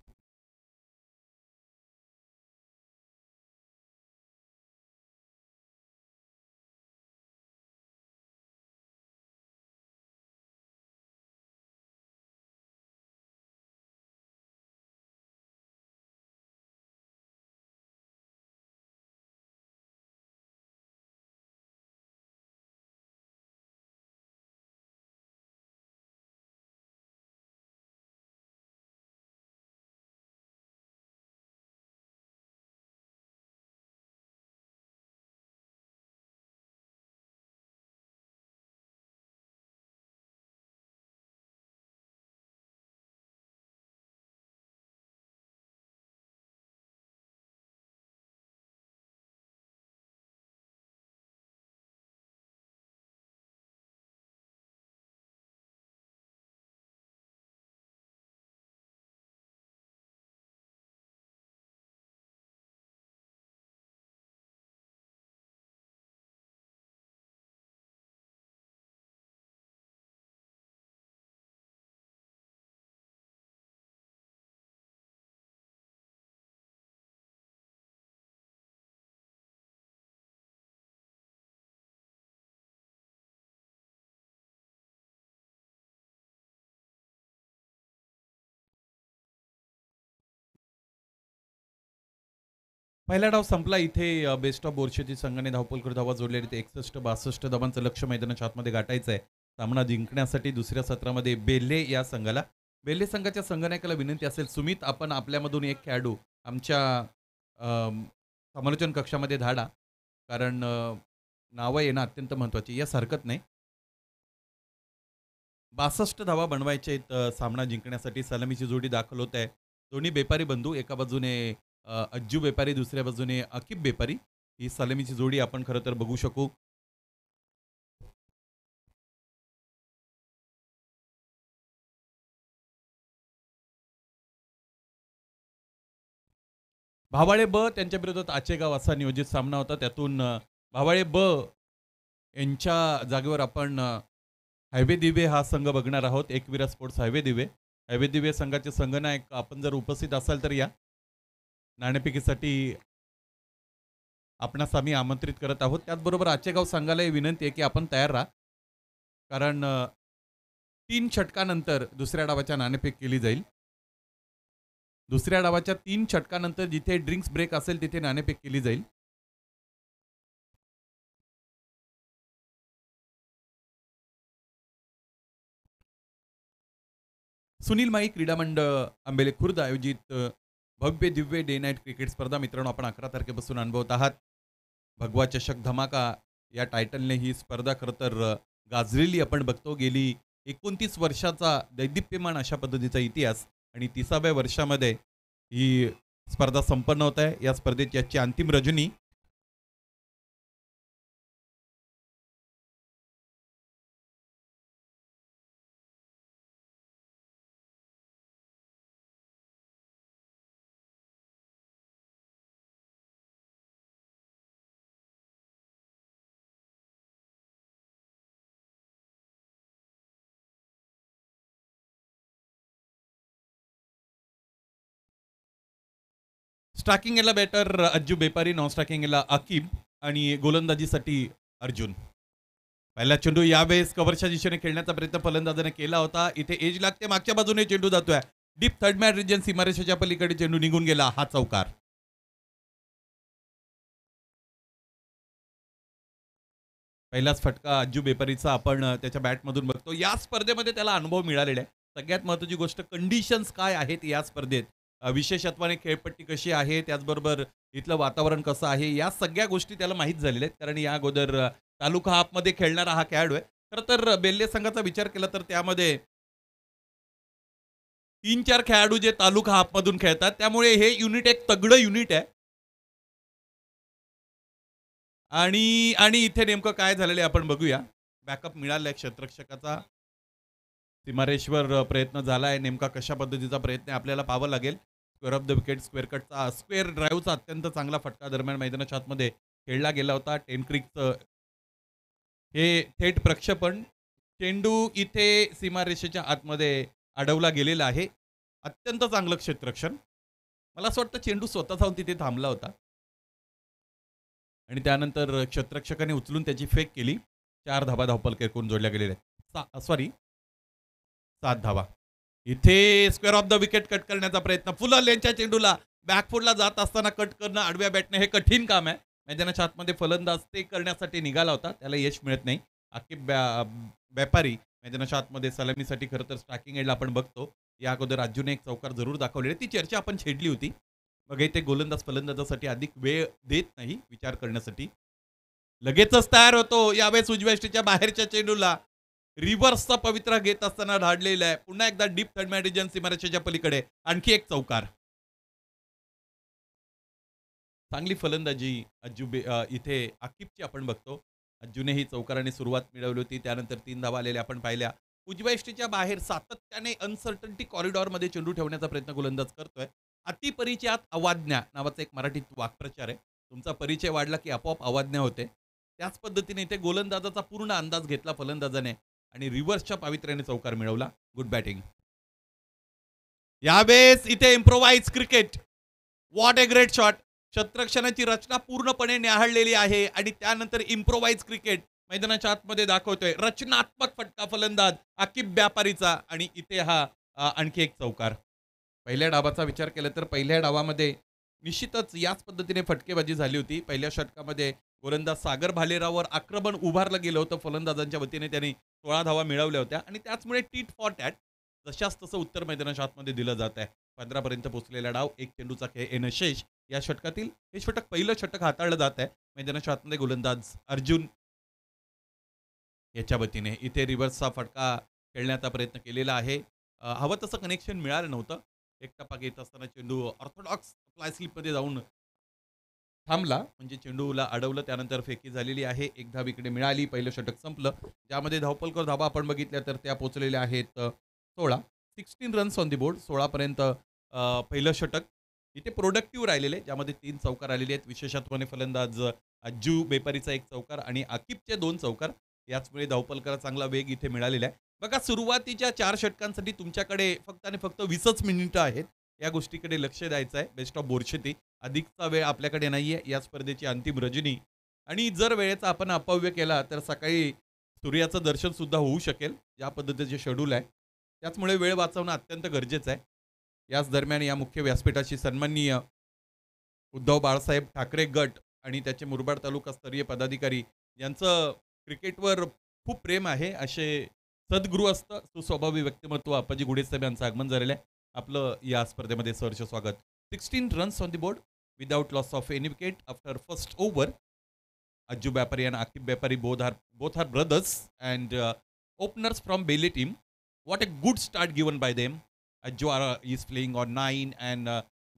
पहिला डाव संपला. इथे बेस्ट ऑफ बोरशेती संघाने धावपलकर धावा जोडलेले ते 61-62 धावांचं लक्ष्य मैदानाच्या आतमध्ये गाठायचं आहे. सामना जिंकण्यासाठी दुसऱ्या सत्रामध्ये बेल्ले या संघाला बेल्ले संघाच्या संघनायकाला विनंती असेल, सुमित आपण आपल्यामधून एक खेळाडू आमच्या समालोचन कक्षामध्ये धाडा, कारण नावं येणं अत्यंत महत्त्वाची. यास हरकत नाही. 62 धावा बनवायच्या आहेत सामना जिंकण्यासाठी. सलामीची जोडी दाखल होत आहे. दोन्ही बेपारी बंधू, एका बाजूने अज्जू बेपारी, दुसऱ्या बाजूने अकिब बेपारी. ही सलामीची जोडी आपण खरं तर बघू शकू. भावाळे ब त्यांच्या विरोधात आचेगाव असा नियोजित सामना होता. त्यातून भावाळे ब यांच्या जागेवर आपण हायवे दिवे हा संघ बघणार आहोत. एकविरा स्पोर्ट्स हायवे दिवे. हायवे दिवे संघाचे संघनायक आपण जर उपस्थित असाल तर या. नाणेफेकीसाठी आपणास आम्ही आमंत्रित करत आहोत. त्याचबरोबर आचेगाव संघालाही विनंती आहे की आपण तयार राहा, कारण 3 षटकानंतर दुसऱ्या डावाच्या नाणेफेक केली जाईल. दुसऱ्या डावाच्या 3 षटकानंतर जिथे ड्रिंक्स ब्रेक असेल तिथे नाणेफेक केली जाईल. सुनील माई क्रीडा मंडळ आंबेले खुर्द आयोजित भव्य दिव्य डे नाईट क्रिकेट स्पर्धा मित्रांनो आपण 11 तारखेपासून अनुभवत आहात. भगवा चषक धमाका या टायटलने ही स्पर्धा खरं तर गाजलेली आपण बघतो. गेली 29 वर्षाचा दैदिप्यमान अशा पद्धतीचा इतिहास आणि 30व्या वर्षामध्ये ही स्पर्धा संपन्न होत आहे. या स्पर्धेत याची अंतिम रजनी स्ट्राकिंगला बॅटर अज्जू बेपारी, नॉन स्ट्राकिंगला अकिब आणि गोलंदाजीसाठी अर्जुन. पहिला चेंडू यावेळेस कव्हरच्या दिशेने खेळण्याचा प्रयत्न फलंदाजाने केला होता. इथे एज लागते, मागच्या बाजूने चेंडू जातोय डीप थर्ड मॅन रिजन, सीमारेषेच्या पलीकडे चेंडू निघून गेला. हा चौकार. पहिलाच फटका अज्जू बेपारीचा आपण त्याच्या बॅटमधून बघतो. या स्पर्धेमध्ये त्याला अनुभव मिळालेला आहे. सगळ्यात महत्त्वाची गोष्ट कंडिशन्स काय आहेत या स्पर्धेत, विशेषत्वाने खेळपट्टी कशी आहे, त्याचबरोबर इथलं वातावरण कसं आहे, या सगळ्या गोष्टी त्याला माहीत झालेल्या आहेत. कारण या अगोदर तालुका हाफमध्ये खेळणारा हा खेळाडू आहे. खरं तर बेल्ले संघाचा विचार केला तर त्यामध्ये 3-4 खेळाडू जे तालुका हाफमधून खेळतात, त्यामुळे हे युनिट एक तगडं युनिट आहे. आणि इथे नेमकं काय झालेलं आहे आपण बघूया. बॅकअप मिळालाय क्षेत्ररक्षकाचा. सीमारेषवर प्रयत्न झालाय. नेमका कशा पद्धतीचा प्रयत्न आहे आपल्याला पाहावं लागेल. Square off the wicket, square कटचा, स्क्वेअर ड्राईव्हचा अत्यंत चांगला फटका दरम्यान मैदानाच्या आतमध्ये खेळला गेला होता. 10 क्रिकचं हे थेट प्रक्षेपण चेंडू इथे सीमारेषेच्या आतमध्ये अडवला गेलेला आहे. अत्यंत चांगलं क्षेत्ररक्षण. मला असं वाटतं चेंडू स्वतः जाऊन तिथे थांबला होता आणि त्यानंतर क्षेत्ररक्षकाने उचलून त्याची फेक केली. 4 धावा धावपलके करून जोडल्या गेलेल्या आहेत. सॉरी 7 धावा. इथे square off the wicket cut करण्याचा प्रयत्न. फुल लेनच्या चेंडूला बॅकफुटला जात असताना कट करणं आडव्या बॅटने हे कठीण काम आहे. मैदानाच्या आतमध्ये फलंदाज ते करण्यासाठी निघाला होता, त्याला यश मिळत नाही. आकिब व्यापारी मैदानाच्या आतमध्ये सलामीसाठी खरं तर स्ट्रायकिंग एंडला आपण बघतो. या अगोदर राजूने एक चौकार जरूर दाखवलेला, ती चर्चा आपण छेडली होती. मग इथे गोलंदाज फलंदाजासाठी अधिक वेळ देत नाही विचार करण्यासाठी, लगेचच तयार होतो. यावेळेस उजव्या यष्टीच्या बाहेरच्या चेंडूला रिव्हर्सचा पवित्रा घेत असताना धाडलेला आहे. पुन्हा एकदा डीप थर्ड मॅन रिजन सीमारेषेच्या पलीकडे आणखी एक चौकार. चांगली फलंदाजी इथे आकिबची आपण बघतो. अज्जूने ही चौकाराने सुरुवात मिळवली होती. त्यानंतर 3 धावा आलेल्या आपण पाहिल्या. उजव्या यष्टीच्या बाहेर सातत्याने अनसर्टन्टी कॉरिडॉरमध्ये चेंडू ठेवण्याचा प्रयत्न गोलंदाज करतोय. अतिपरिचयात अवाज्ञा नावाचा एक मराठीत वाक्प्रचार आहे. तुमचा परिचय वाढला की आपोआप अवाज्ञा होते. त्याच पद्धतीने इथे गोलंदाजाचा पूर्ण अंदाज घेतला फलंदाजाने आणि रिव्हर्सच्या पावित्र्याने चौकार मिळवला. Good batting. यावेळेस इथे improvise cricket. What a great shot. क्षेत्ररक्षणाची रचना पूर्णपणे न्याहाळलेली आहे आणि त्यानंतर इम्प्रोवाइज क्रिकेट मैदानाच्या आतमध्ये दाखवतोय. रचनात्मक फटका फलंदाज आकिब व्यापारीचा आणि इथे हा आणखी एक चौकार. पहिल्या डावाचा विचार केला तर पहिल्या डावामध्ये निश्चितच याच पद्धतीने फटकेबाजी झाली होती. पहिल्या षटकामध्ये गोलंदाज सागर भालेराववर आक्रमण उभारलं गेलं होतं. फलंदाजांच्या वतीने त्यांनी 16 धावा मिळवल्या होत्या आणि त्याचमुळे टीट फॉर टॅट जशास तसं उत्तर मैदानाच्या आतमध्ये दिलं जात आहे. 15 पर्यंत पोहोचलेला डाव, एक चेंडूचा खेळ येणं शेष. या षटकातील हे षटक पहिलं षटक हाताळलं जात आहे. मैदानाच्या आतमध्ये गोलंदाज अर्जुन याच्या वतीने इथे रिव्हर्सचा फटका खेळण्याचा प्रयत्न केलेला आहे. हवं तसं कनेक्शन मिळालं नव्हतं. एक टप्पा घेत असताना चेंडू ऑर्थोडॉक्स फ्लाय स्लिपमध्ये जाऊन थांबला, म्हणजे चेंडूला अडवलं. त्यानंतर फेकी झालेली आहे. एक धाव इकडे मिळाली. पहिलं षटक संपलं, ज्यामध्ये धावपलकर धावा आपण बघितल्या तर त्या पोचलेल्या आहेत 16. 16 रन्स ऑन दी बोर्ड. 16 पर्यंत पहिलं षटक इथे प्रोडक्टिव्ह राहिलेले, ज्यामध्ये 3 चौकार आलेले आहेत. विशेषत्वाने फलंदाज अज्जू बेपारीचा एक चौकार आणि आकिबचे 2 चौकार. याचमुळे धावपलकरला चांगला वेग इथे मिळालेला आहे. बघा, सुरुवातीच्या 4 षटकांसाठी तुमच्याकडे फक्त आणि फक्त 20च मिनिटं आहेत. या गोष्टीकडे लक्ष द्यायचं आहे. Best of Borsheti. अधिकचा वेळ आपल्याकडे नाहीये. या स्पर्धेची अंतिम रजनी आणि जर वेळेचा आपण अपव्य केला तर सकाळी सूर्याचं दर्शन सुद्धा होऊ शकेल. या पद्धतीचे शेड्यूल आहे, त्याचमुळे वेळ वाचवणं अत्यंत गरजेचं आहे. याच दरम्यान या मुख्य व्यासपीठाची सन्माननीय उद्धव बाळासाहेब ठाकरे गट आणि त्याचे मुरबाड तालुका स्तरीय पदाधिकारी यांचं क्रिकेटवर खूप प्रेम आहे. असे सद्गृहस्थ सुस्वभावी व्यक्तिमत्व अप्पाजी गुढेसाहेब यांचं आगमन झालेलं आहे. आपलं या स्पर्धेमध्ये सहर्ष स्वागत. 16 runs on the board without loss of any wicket after first over. Ajju व्यापारी and Akib Vyapari both are brothers and openers from Bailey team. What a good start given by them. Ajju is playing on 9 and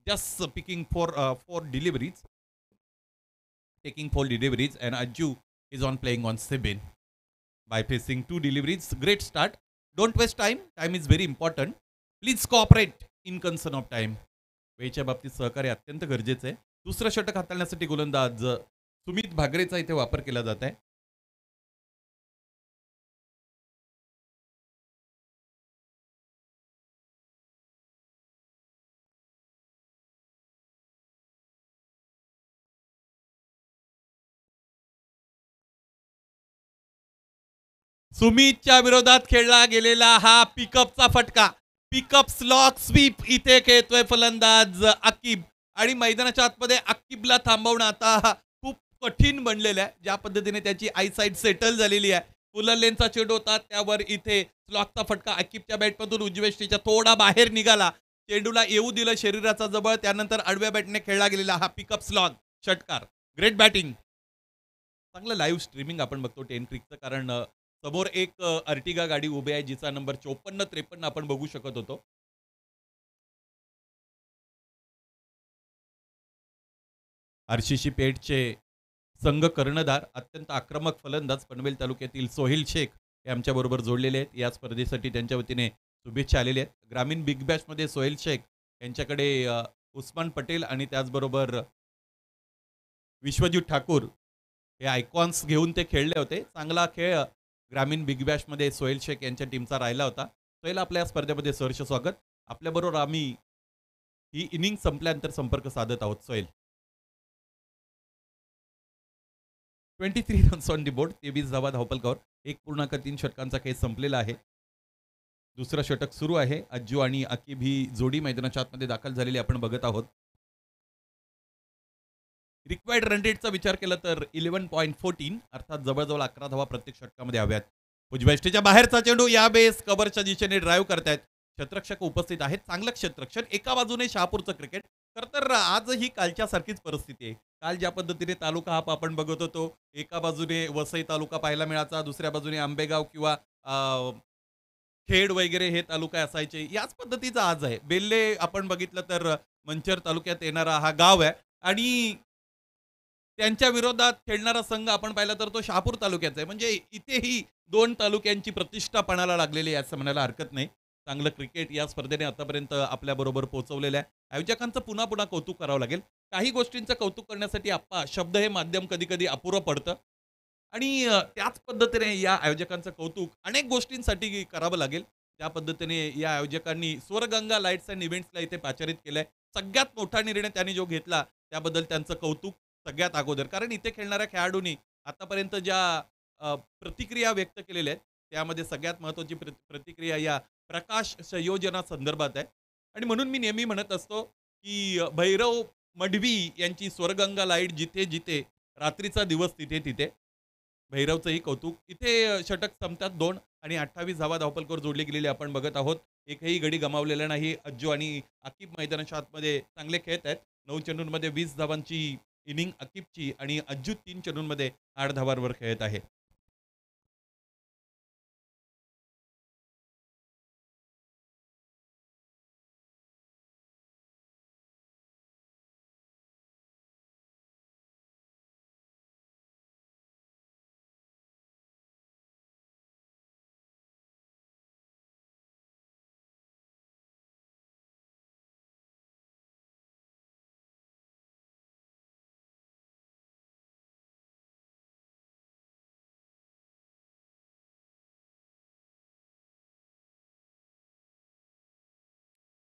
just picking four deliveries, taking 4 deliveries, and Ajju is on playing on 7 by facing 2 deliveries. Great start. Don't waste time. Time is very important. Please cooperate in concern of time. वेळेच्या बाबतीत सहकार्य अत्यंत गरजेचं आहे. दुसरं षटक हाताळण्यासाठी गोलंदाज सुमित भागरेचा इथे वापर केला जात आहे. सुमितच्या विरोधात खेळला गेलेला हा पिकअपचा फटका. पिकअप स्लॉक स्वीप इथे खेळतोय फलंदाज आकिब आणि मैदानाच्या आतमध्ये आकिबला थांबवणं आता खूप कठीण बनलेलं आहे. ज्या पद्धतीने त्याची आयसाईट सेटल झालेली आहे. फुल लेनचा चेंडू होता, त्यावर इथे स्लॉकचा फटका आकिबच्या बॅटमधून उजव्या थोडा बाहेर निघाला. चेंडूला येऊ दिलं शरीराचा जवळ, त्यानंतर आडव्या बॅटने खेळला गेलेला हा पिकअप स्लॉग षटकार. Great batting. चांगलं लाईव्ह स्ट्रीमिंग आपण बघतो 10 क्रिकचं, कारण समोर एक अर्टिगा गाडी उभी आहे जिचा नंबर 54-53 आपण बघू शकत होतो. आरसीसी पेठचे संघ कर्णधार अत्यंत आक्रमक फलंदाज पनवेल तालुक्यातील सोहेल शेख हे आमच्याबरोबर जोडलेले आहेत. या स्पर्धेसाठी त्यांच्या वतीने शुभेच्छा आलेल्या आहेत. ग्रामीण बिग बॅशमध्ये सोहेल शेख यांच्याकडे उस्मान पटेल आणि त्याचबरोबर विश्वजित ठाकूर हे आयकॉन्स घेऊन ते खेळले होते. चांगला खेळ ग्रामीण बिग बॅशमध्ये सोहेल शेख यांच्या टीमचा राहिला होता. सोहेल, आपल्या या स्पर्धेमध्ये सहर्ष स्वागत. आपल्याबरोबर आम्ही ही इनिंग संपल्यानंतर संपर्क साधत आहोत. Sohail, 23 runs on the board, 23 धावा धावपलकावर, 1.3 षटकांचा खेळ संपलेला आहे. दुसरं षटक सुरू आहे. अज्जू आणि अकीब ही जोडी मैदानाच्या आतमध्ये दाखल झालेली आपण बघत आहोत. रिक्वायर्ड रन रेटचा विचार केला तर 11.14 अर्थात जवळजवळ 11 धावा प्रत्येक षटकामध्ये हव्यात. उजव्या बाहेरचा चेंडू या बेस कव्हरच्या दिशेने ड्राईव्ह करतायत. क्षेत्ररक्षक उपस्थित आहेत. चांगलं क्षेत्ररक्षण. एका बाजूने शहापूरचं क्रिकेट. तर आजही कालच्या सारखीच परिस्थिती आहे. काल ज्या पद्धतीने तालुका हा आपण बघत होतो, एका बाजूने वसई तालुका पाहायला मिळायचा, दुसऱ्या बाजूने आंबेगाव किंवा खेड वगैरे हे तालुका असायचे, याच पद्धतीचा आज आहे. बेल्ले आपण बघितलं तर मंचर तालुक्यात येणारा हा गाव आहे आणि त्यांच्या विरोधात खेळणारा संघ आपण पाहिला तर तो शहापूर तालुक्याचा आहे. म्हणजे इथेही दोन तालुक्यांची प्रतिष्ठा पणाला लागलेली आहे असं म्हणायला हरकत नाही. चांगलं क्रिकेट या स्पर्धेने आतापर्यंत आपल्याबरोबर पोहोचवलेलं आहे. आयोजकांचं पुन्हा पुन्हा कौतुक करावं लागेल. काही गोष्टींचं कौतुक करण्यासाठी आप्पा शब्द हे माध्यम कधी कधी अपुरं पडतं आणि त्याच पद्धतीने या आयोजकांचं कौतुक अनेक गोष्टींसाठी करावं लागेल. त्या पद्धतीने या आयोजकांनी स्वरगंगा लाईट्स अँड इव्हेंट्सला इथे पाचारित केलंय. सगळ्यात मोठा निर्णय त्यांनी जो घेतला त्याबद्दल त्यांचं कौतुक सगळ्यात अगोदर. कारण इथे खेळणाऱ्या खेळाडूंनी आतापर्यंत ज्या प्रतिक्रिया व्यक्त केलेल्या आहेत त्यामध्ये सगळ्यात महत्त्वाची प्रतिक्रिया या प्रकाश संयोजना संदर्भात आहे. आणि म्हणून मी नेहमी म्हणत असतो की भैरव मढवी यांची स्वर्गंगा लाईट जिथे जिथे, रात्रीचा दिवस तिथे तिथे. भैरवचंही कौतुक. इथे षटक संपतात 2 आणि 28 धावा धावपलकावर जोडली गेलेली आपण बघत आहोत. एकही गडी गमावलेला नाही. अज्जू आणि आकिब मैदानाच्या आतमध्ये चांगले खेळत आहेत. 9 चेंडूंमध्ये 20 धावांची इनिंग अकिबची आणि अज्जू 3 चेंडूंमध्ये 8 धावांवर खेळत आहे.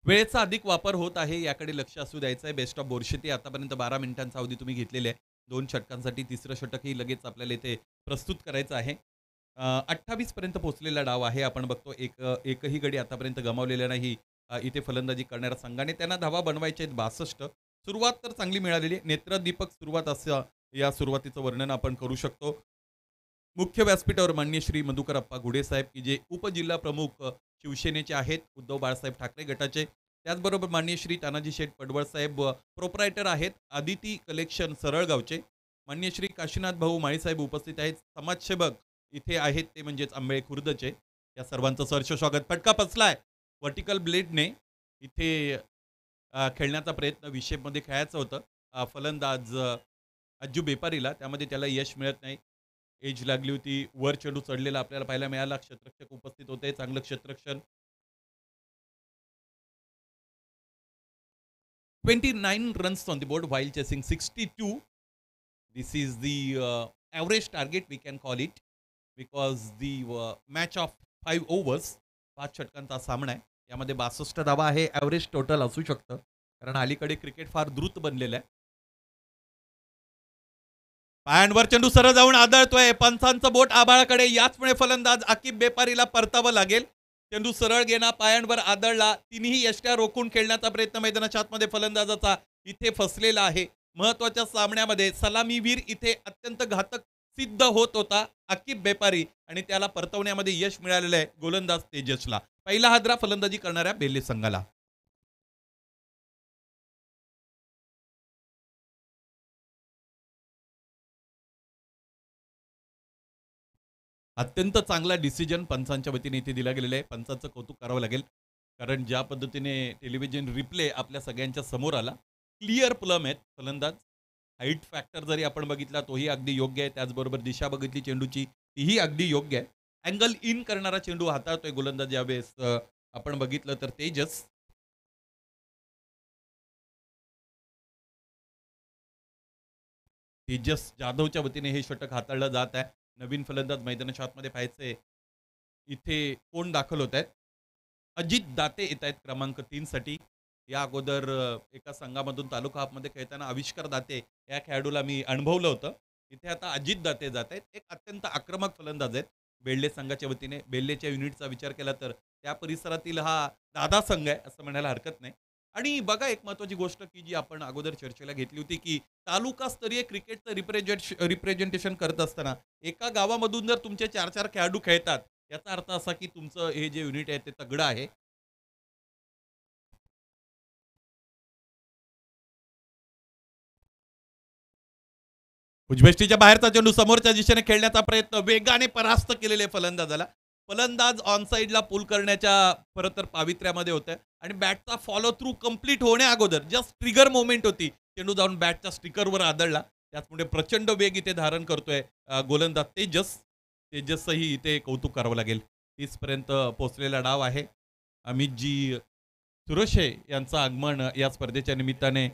वेळेचा अधिक वापर होत आहे याकडे लक्ष असू द्यायचं आहे. बेस्ट ऑफ बोरशेती आतापर्यंत 12 मिनिटांचा अवधी तुम्ही घेतलेला आहे. 2 षटकांसाठी तिसरं षटकही लगेच आपल्याला इथे प्रस्तुत करायचं आहे. 28 पर्यंत पोहोचलेला डाव आहे. आपण बघतो एकही गडी आतापर्यंत गमावलेला नाही. इथे फलंदाजी करणाऱ्या संघाने त्यांना धावा बनवायचे आहेत 62. सुरुवात तर चांगली मिळालेली आहे. नेत्रदीपक सुरुवात असं या सुरुवातीचं वर्णन आपण करू शकतो. मुख्य व्यासपीठावर माननीय श्री मधुकरप्पा घुडे साहेब की जे उपजिल्हा प्रमुख शिवसेनेचे आहेत, उद्धव बाळासाहेब ठाकरे गटाचे. त्याचबरोबर माननीय श्री तानाजी शेठ पडवळ साहेब प्रोप्रायटर आहेत, आदिती कलेक्शन सरळगावचे. माननीय श्री काशीनाथ भाऊ माळीसाहेब उपस्थित आहेत, समाजसेवक इथे आहेत ते म्हणजेच आंबळे खुर्दचे. या सर्वांचं सहर्ष स्वागत. फटका पचलाय व्हर्टिकल ब्लेडने. इथे खेळण्याचा प्रयत्न विषेपमध्ये खेळायचं होतं. फलंदाज अज्जू बेपारीला, त्यामध्ये त्याला यश मिळत नाही. एज लागली होती. वर चेंडू चढलेला आपल्याला पाहायला मिळाला. क्षेत्ररक्षक उपस्थित होते. चांगलं क्षेत्ररक्षण. 29 runs on the board while chasing 62. This is the average target we can call it because the match of 5 overs 5 षटकांचा सामना आहे. यामध्ये 62 धावा आहे. ॲव्हरेज टोटल असू शकतं कारण अलीकडे क्रिकेट फार द्रुत बनलेलं आहे. पायांवर चेंडू सरळ जाऊन आदळतोय. पंचांचं बोट आभाळाकडे. याचमुळे फलंदाज आकिब बेपारीला परतावं लागेल. चेंडू सरळ गेला, पायांवर आदळला. तिन्ही यष्ट्या रोखून खेळण्याचा प्रयत्न मैदानाच्या आतमध्ये फलंदाजाचा इथे फसलेला आहे. महत्वाच्या सामन्यामध्ये सलामीवीर इथे अत्यंत घातक सिद्ध होत होता आकिब बेपारी आणि त्याला परतवण्यामध्ये यश मिळालेलं आहे गोलंदाज तेजसला. पहिला हादरा फलंदाजी करणाऱ्या बेल्ले संघाला. अत्यंत चांगला डिसिजन पंचांच्या वतीने इथे दिला गेलेला आहे. पंचांचं कौतुक करावं लागेल कारण ज्या पद्धतीने टेलिव्हिजन रिप्ले आपल्या सगळ्यांच्या समोर आला. क्लिअर प्लम आहेत फलंदाज. हाईट फॅक्टर जरी आपण बघितला तोही अगदी योग्य आहे. त्याचबरोबर दिशा बघितली चेंडूची तीही अगदी योग्य आहे. अँगल इन करणारा चेंडू हाताळतोय गोलंदाज यावेळेस आपण बघितलं तर तेजस. तेजस जाधवच्या वतीने हे षटक हाताळलं जात आहे. नवीन फलंदाज मैदानाच्या आतमध्ये पाहायचंय इथे कोण दाखल होत आहेत. अजित दाते येत आहेत क्रमांक 3 साठी. या अगोदर एका संघामधून तालुका हाफमध्ये खेळताना आविष्कार दाते या खेळाडूला मी अनुभवलं होतं. इथे आता अजित दाते जात आहेत. एक अत्यंत आक्रमक फलंदाज आहेत बेल्ले संघाच्या वतीने. बेल्लेच्या युनिटचा विचार केला तर त्या परिसरातील हा दादा संघ आहे असं म्हणायला हरकत नाही. आणि बघा एक महत्त्वाची गोष्ट की जी आपण अगोदर चर्चेला घेतली होती की तालुकास्तरीय क्रिकेटचं रिप्रेझेंटेशन करत असताना एका गावामधून जर तुमचे 4-4 खेळाडू खेळतात याचा अर्थ असा की तुमचं हे जे युनिट आहे ते तगडं आहे. उजवेष्टीच्या बाहेरचा चेंडू समोरच्या दिशेने खेळण्याचा प्रयत्न वेगाने परास्त केलेले फलंदाजाला. फलंदाज ऑन साईडला पुल करण्याच्या खरं तर पावित्र्यामध्ये होत्या आणि बॅटचा फॉलो थ्रू कंप्लीट होण्या अगोदर जस्ट ट्रिगर मोमेंट होती. चेंडू जाऊन बॅटच्या स्टिकरवर आदळला. त्याचमुळे प्रचंड वेग इथे धारण करतोय गोलंदाज तेजस. तेजसही इथे कौतुक करावं लागेल. 30 पर्यंत पोहोचलेला डाव आहे. अमितजी सुरोशे यांचं आगमन या स्पर्धेच्या निमित्ताने,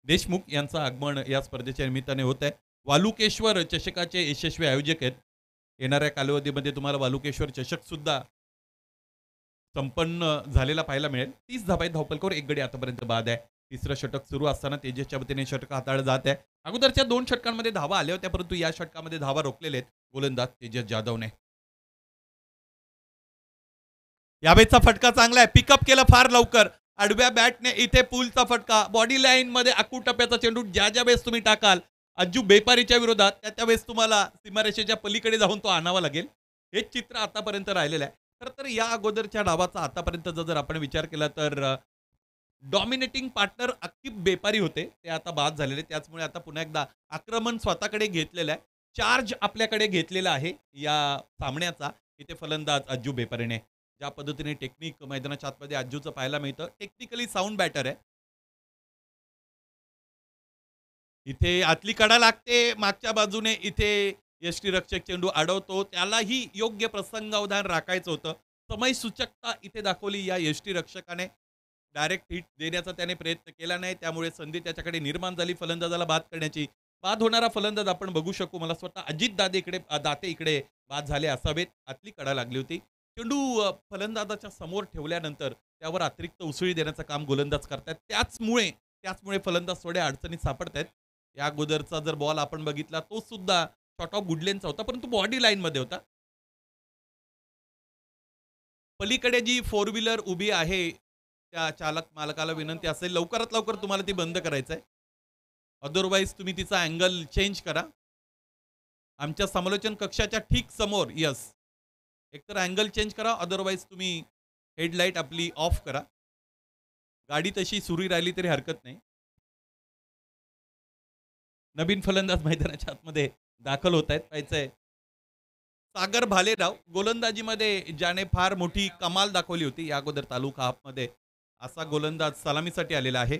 देशमुख यांचं आगमन या स्पर्धेच्या निमित्ताने होत आहे. वालुकेश्वर चषकाचे यशस्वी आयोजक आहेत. येणाऱ्या कालावधीमध्ये तुम्हाला वालुकेश्वर चषक सुद्धा संपन्न झालेला पाहायला मिळेल. 30 धावा आहेत धावपलकावर, 1 गडी आतापर्यंत बाद आहे. तिसरं षटक सुरू असताना तेजसच्या वतीने षटक हाताळलं जात आहे. अगोदरच्या 2 षटकांमध्ये धावा आल्या होत्या परंतु या षटकामध्ये धावा रोखलेल्या आहेत गोलंदाज तेजस जाधवने. यावेळेचा फटका चांगला आहे. पिकअप केलं फार लवकर आडव्या बॅटने. इथे पुलचा फटका बॉडी लाईन मध्ये आखू टप्प्याचा चेंडू ज्या वेळेस तुम्ही टाकाल अज्जू बेपारीच्या विरोधात त्या वेळेस तुम्हाला सीमारेषेच्या पलीकडे जाऊन तो आणावा लागेल. हेच चित्र आतापर्यंत राहिलेलं आहे. खरं तर या अगोदरच्या डावाचा आतापर्यंतचा जर आपण विचार केला तर डॉमिनेटिंग पार्टनर अक्कीब बेपारी होते, ते आता बाद झालेले. त्याचमुळे आता पुन्हा एकदा आक्रमण स्वतःकडे घेतलेलं आहे. चार्ज आपल्याकडे घेतलेला आहे या सामन्याचा. इथे फलंदाज अज्जू बेपारीने ज्या पद्धतीने टेक्निक मैदानाच्या आतमध्ये अज्जूचं पाहायला मिळतं. टेक्निकली साऊंड बॅटर आहे. इथे आतली कडा लागते मागच्या बाजूने. इथे यष्टीरक्षक चेंडू अडवतो. त्यालाही योग्य प्रसंगावधान राखायचं होतं. समय सूचकता इथे दाखवली या यष्टीरक्षकाने. डायरेक्ट हिट देण्याचा त्याने प्रयत्न केला नाही. त्यामुळे संधी त्याच्याकडे निर्माण झाली फलंदाजाला बाद करण्याची. बाद होणारा फलंदाज आपण बघू शकू. मला स्वतः अजित दाते इकडे बाद झाले असावेत. आतली कडा लागली होती. चेंडू फलंदाजाच्या समोर ठेवल्यानंतर त्यावर अतिरिक्त उसळी देण्याचं काम गोलंदाज करतात. त्याचमुळे फलंदाज थोड्या अडचणीत सापडत आहेत. या अगोदरचा जर बॉल आपण बघितला तो सुद्धा शॉर्ट ऑफ गुडलेनचा होता परंतु बॉडी लाईन मध्ये होता. पलीकडे जी 4 व्हीलर उभी आहे त्या चालक मालकाला विनंती असेल लवकरात लवकर तुम्हाला ती बंद करायचं आहे. अदरवाईज तुम्ही तिचा अँगल चेंज करा. आमच्या समालोचन कक्षाच्या ठीक समोर यस एकतर अँगल चेंज करा अदरवाईज तुम्ही हेडलाईट आपली ऑफ करा. गाडी तशी सुरू राहिली तरी हरकत नाही. नवीन फलंदाज मैदानाच्या आतमध्ये दाखल होत आहेत. पाहायचंय सागर भालेराव गोलंदाजीमध्ये ज्याने फार मोठी कमाल दाखवली होती या अगोदर तालुका हाफमध्ये असा गोलंदाज सलामीसाठी आलेला आहे.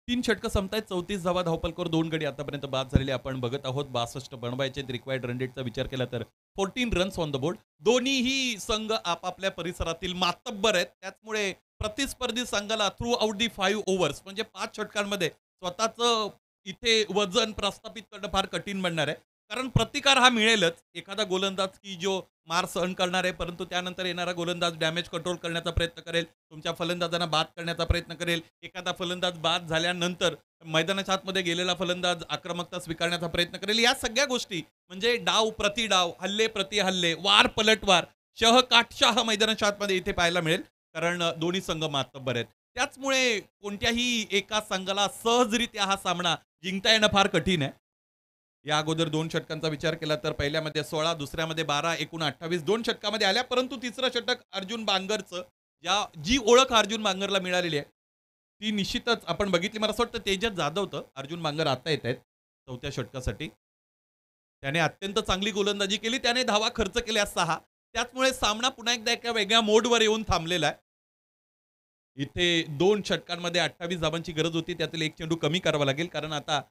तीन षटकं संपतायत. 34 धावा धावपलकावर 2 गडी आतापर्यंत बाद झालेले आपण बघत आहोत. 62 बनवायचे रिक्वायर्ड रन रेटचा विचार केला तर 14 रन्स ऑन द बोर्ड. दोन्हीही संघ आपापल्या परिसरातील मातब्बर आहेत. त्याचमुळे प्रतिस्पर्धी संघाला थ्रू आउट दी 5 ओव्हर्स म्हणजे 5 षटकांमध्ये स्वतःचं इथे वजन प्रस्थापित करणं फार कठीण बनणार आहे. कारण प्रतिकार हा मिळेलच. एखादा गोलंदाज की जो मार सहन करणार आहे परंतु त्यानंतर येणारा गोलंदाज डॅमेज कंट्रोल करण्याचा प्रयत्न करेल. तुमच्या फलंदाजांना बाद करण्याचा प्रयत्न करेल. एखादा फलंदाज बाद झाल्यानंतर मैदानाच्या आतमध्ये गेलेला फलंदाज आक्रमकता स्वीकारण्याचा प्रयत्न करेल. या सगळ्या गोष्टी म्हणजे डाव प्रति डाव, हल्ले प्रति हल्ले, वार पलटवार शह काटशाह मैदानाच्या आतमध्ये इथे पाहायला मिळेल. कारण दोन्ही संघ मातब्बर आहेत. त्याचमुळे कोणत्याही एका संघाला सहजरित्या हा सामना जिंकता येणं फार कठीण आहे. या अगोदर 2 षटकांचा विचार केला तर पहिल्यामध्ये 16, दुसऱ्यामध्ये 12, एकूण 28 2 षटकामध्ये आल्या. परंतु तिसरं षटक अर्जुन बांगरचं जी ओळख अर्जुन बांगरला मिळालेली आहे ती निश्चितच आपण बघितली. मला असं वाटतं तेजस जाधव होतं, अर्जुन बांगर आता येत आहेत 4थ्या षटकासाठी. त्याने अत्यंत चांगली गोलंदाजी केली. त्याने धावा खर्च केल्या 6. त्याचमुळे सामना पुन्हा एकदा एका वेगळ्या मोडवर येऊन थांबलेला आहे. इथे 2 षटकांमध्ये 28 धावांची गरज होती. त्यातील एक चेंडू कमी करावा लागेल, कारण आता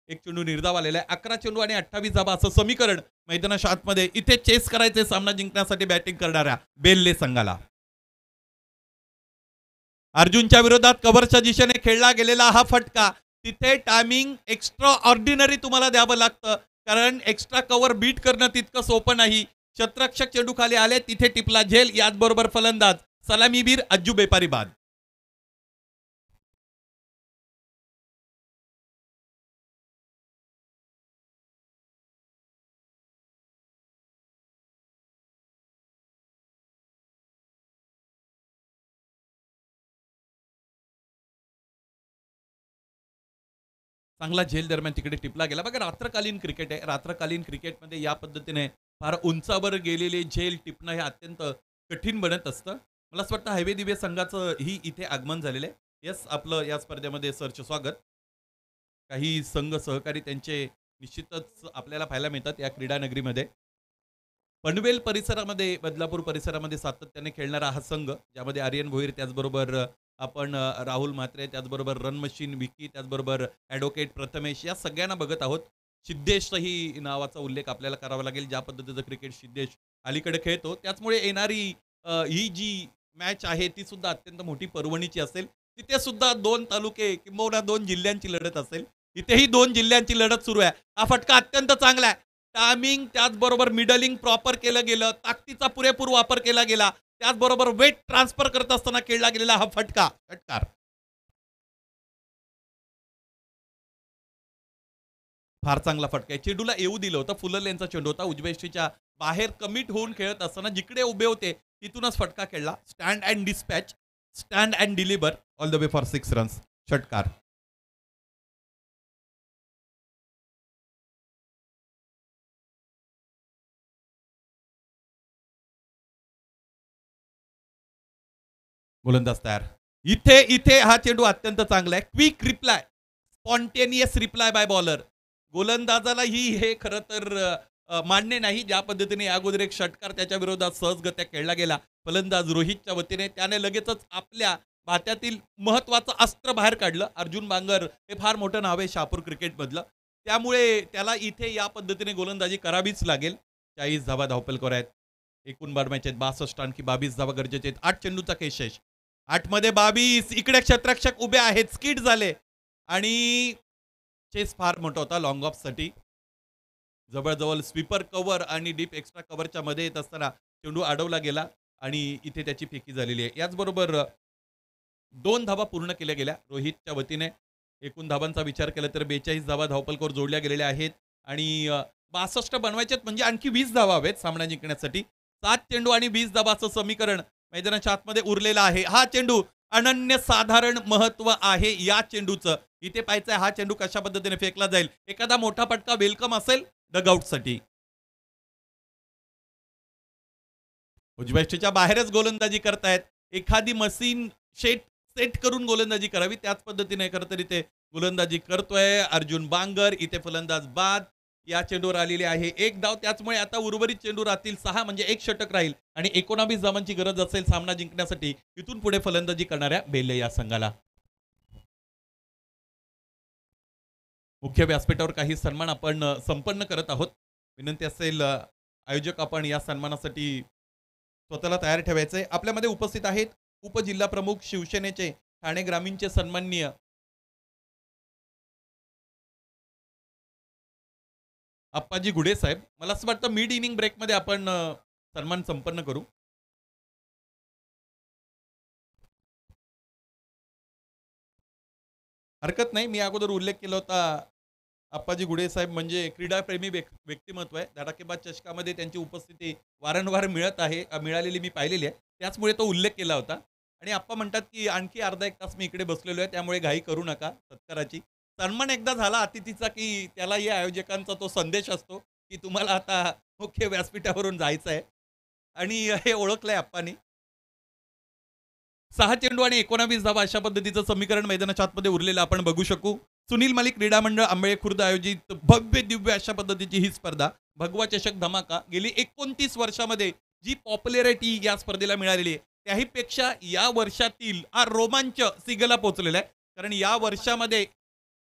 एक चेंडू निर्धाव आलेला आहे. 11 चेंडू आणि 28 धावा असं समीकरण मैदानाच्या आतमध्ये इथे चेस करायचे सामना जिंकण्यासाठी बॅटिंग करणाऱ्या बेल्ले संघाला. अर्जुनच्या विरोधात कव्हरच्या दिशेने खेळला गेलेला हा फटका, तिथे टायमिंग एक्स्ट्रा ऑर्डिनरी तुम्हाला द्यावं लागतं, कारण एक्स्ट्रा कव्हर बीट करणं तितकं सोपं नाही. शतरक्षक चेंडू खाली आले, तिथे टिपला झेल. याचबरोबर फलंदाज सलामीवीर अज्जू बेपारी बाद. चांगला झेल दरम्यान तिकडे टिपला गेला. बघा, रात्रकालीन क्रिकेट आहे. रात्रकालीन क्रिकेटमध्ये या पद्धतीने फार उंचावर गेलेले झेल टिपणं हे अत्यंत कठीण बनत असतं. मला असं वाटतं हवे दिवे संघाचं ही इथे आगमन झालेलं आहे. येस, आपलं या स्पर्धेमध्ये सरचे स्वागत. काही संघ सहकारी त्यांचे निश्चितच आपल्याला पाहायला मिळतात या क्रीडा नगरीमध्ये. पनवेल परिसरामध्ये, बदलापूर परिसरामध्ये सातत्याने खेळणारा हा संघ, ज्यामध्ये आर्यन भोईर, त्याचबरोबर आपण राहुल म्हात्रे, त्याचबरोबर रन मशीन विकी, त्याचबरोबर ॲडव्होकेट प्रथमेश, या सगळ्यांना बघत आहोत. सिद्धेशही नावाचा उल्लेख आपल्याला करावा लागेल. ज्या पद्धतीचं क्रिकेट सिद्धेश अलीकडे खेळतो, त्याचमुळे येणारी ही जी मॅच आहे ती सुद्धा अत्यंत मोठी पर्वणीची असेल. तिथे सुद्धा 2 तालुके किंबहुना 2 जिल्ह्यांची लढत असेल. इथेही 2 जिल्ह्यांची लढत सुरू आहे. हा फटका अत्यंत चांगला आहे. टायमिंग, त्याचबरोबर मिडलिंग प्रॉपर केलं गेलं, ताकदीचा पुरेपूर वापर केला गेला, त्याचबरोबर वेट ट्रान्सफर करत असताना खेळला गेलेला हा फटका, षटकार. फार चांगला फटका आहे. चेंडूला येऊ दिलं होतं. फुलर यांचा चेंडू होता. उजव्या बाहेर कमिट होऊन खेळत असताना जिकडे उभे होते तिथूनच फटका खेळला. Stand and dispatch, stand and deliver all the way for 6 runs, षटकार. गोलंदाज तयार. इथे इथे हा चेंडू अत्यंत चांगला आहे. Quick reply, spontaneous reply by bowler. गोलंदाजालाही हे खरं तर मान्य नाही, ज्या पद्धतीने या अगोदर एक षटकार त्याच्या विरोधात सहजगत्या खेळला गेला. फलंदाज रोहितच्या वतीने त्याने लगेचच आपल्या भात्यातील महत्वाचं अस्त्र बाहेर काढलं. अर्जुन बांगर हे फार मोठं नाव आहे शहापूर क्रिकेटमधलं, त्यामुळे त्याला इथे या पद्धतीने गोलंदाजी करावीच लागेल. 40 धावा धावपलकर आहेत. एकूण 12 मॅच आहेत. 62 आणखी 22 धावा गरजेचे आहेत. 8 चेंडूचा केशेष, 8 मध्ये 22. इकडे क्षेत्ररक्षक उभे आहेत, स्किड झाले आणि चेस फार मोठा होता लॉंग ऑफ साठी. जवळजवळ स्वीपर कव्हर आणि डीप एक्स्ट्रा कव्हरच्या मध्ये येत असताना चेंडू अडवला गेला आणि इथे त्याची फेकी झालेली आहे. याचबरोबर 2 धावा पूर्ण केल्या गेल्या रोहितच्या वतीने. एकूण धावांचा विचार केला तर 42 धावा धावपलकर जोडल्या गेलेल्या आहेत आणि 62 बनवायचे म्हणजे आणखी 20 धावा हवेत सामना जिंकण्यासाठी. 7 चेंडू आणि 20 धावा असं समीकरण मैदानाच्या आतमध्ये उरलेला आहे. हा चेंडू अनन्यसाधारण महत्व आहे या चेंडूचं. इथे पाहायचंय हा चेंडू कशा पद्धतीने फेकला जाईल. एखादा मोठा फटका वेलकम असेल डगआउटसाठी. उजव्या बाहेरच गोलंदाजी करतायत. एखादी मशीन सेट करून गोलंदाजी करावी, त्याच पद्धतीने खरं तर इथे गोलंदाजी करतोय अर्जुन बांगर. इथे फलंदाज बाद. या चेंडूवर आलेली आहे 1 धाव. त्याचमुळे आता उर्वरित चेंडू राहतील 6, म्हणजे 1 षटक राहील आणि 19 धावांची गरज असेल सामना जिंकण्यासाठी इथून पुढे फलंदाजी करणाऱ्या बेल्ले या संघाला. मुख्य व्यासपीठावर काही सन्मान आपण संपन्न करत आहोत. विनंती असेल आयोजक आपण या सन्मानासाठी स्वतःला तयार ठेवायचे. आपल्यामध्ये उपस्थित आहेत उपजिल्हा प्रमुख शिवसेनेचे ठाणे ग्रामीणचे सन्माननीय अप्पाजी गुडे साहेब. मला असं वाटतं मिड इनिंग ब्रेकमध्ये आपण सन्मान संपन्न करू. हरकत नाही. मी अगोदर उल्लेख केला होता अप्पाजी गुडे साहेब म्हणजे क्रीडाप्रेमी व्यक्तिमत्व आहे. धडाकेबाज चषकामध्ये त्यांची उपस्थिती वारंवार मिळालेली मी पाहिलेली आहे, त्याचमुळे तो उल्लेख केला होता. आणि आप्पा म्हणतात की आणखी अर्धा 1 तास मी इकडे बसलेलो आहे, त्यामुळे घाई करू नका सत्काराची. सन्मान एकदा झाला अतिथीचा की त्याला या आयोजकांचा तो संदेश असतो की तुम्हाला आता मुख्य व्यासपीठावरून जायचं आहे आणि हे ओळखलंय आप्पानी. 6 चेंडू आणि 19 धावा अशा पद्धतीचं समीकरण मैदानाच्या आतमध्ये उरलेलं आपण बघू शकू. सुनील मालिक क्रीडा मंडळ आंबळे खुर्द आयोजित भव्य दिव्य अशा पद्धतीची ही स्पर्धा भगवा चषक धमाका गेली 29 वर्षामध्ये जी पॉप्युलॅरिटी या स्पर्धेला मिळालेली आहे त्याही पेक्षा या वर्षातील हा रोमांच सिगला पोहोचलेला आहे. कारण या वर्षामध्ये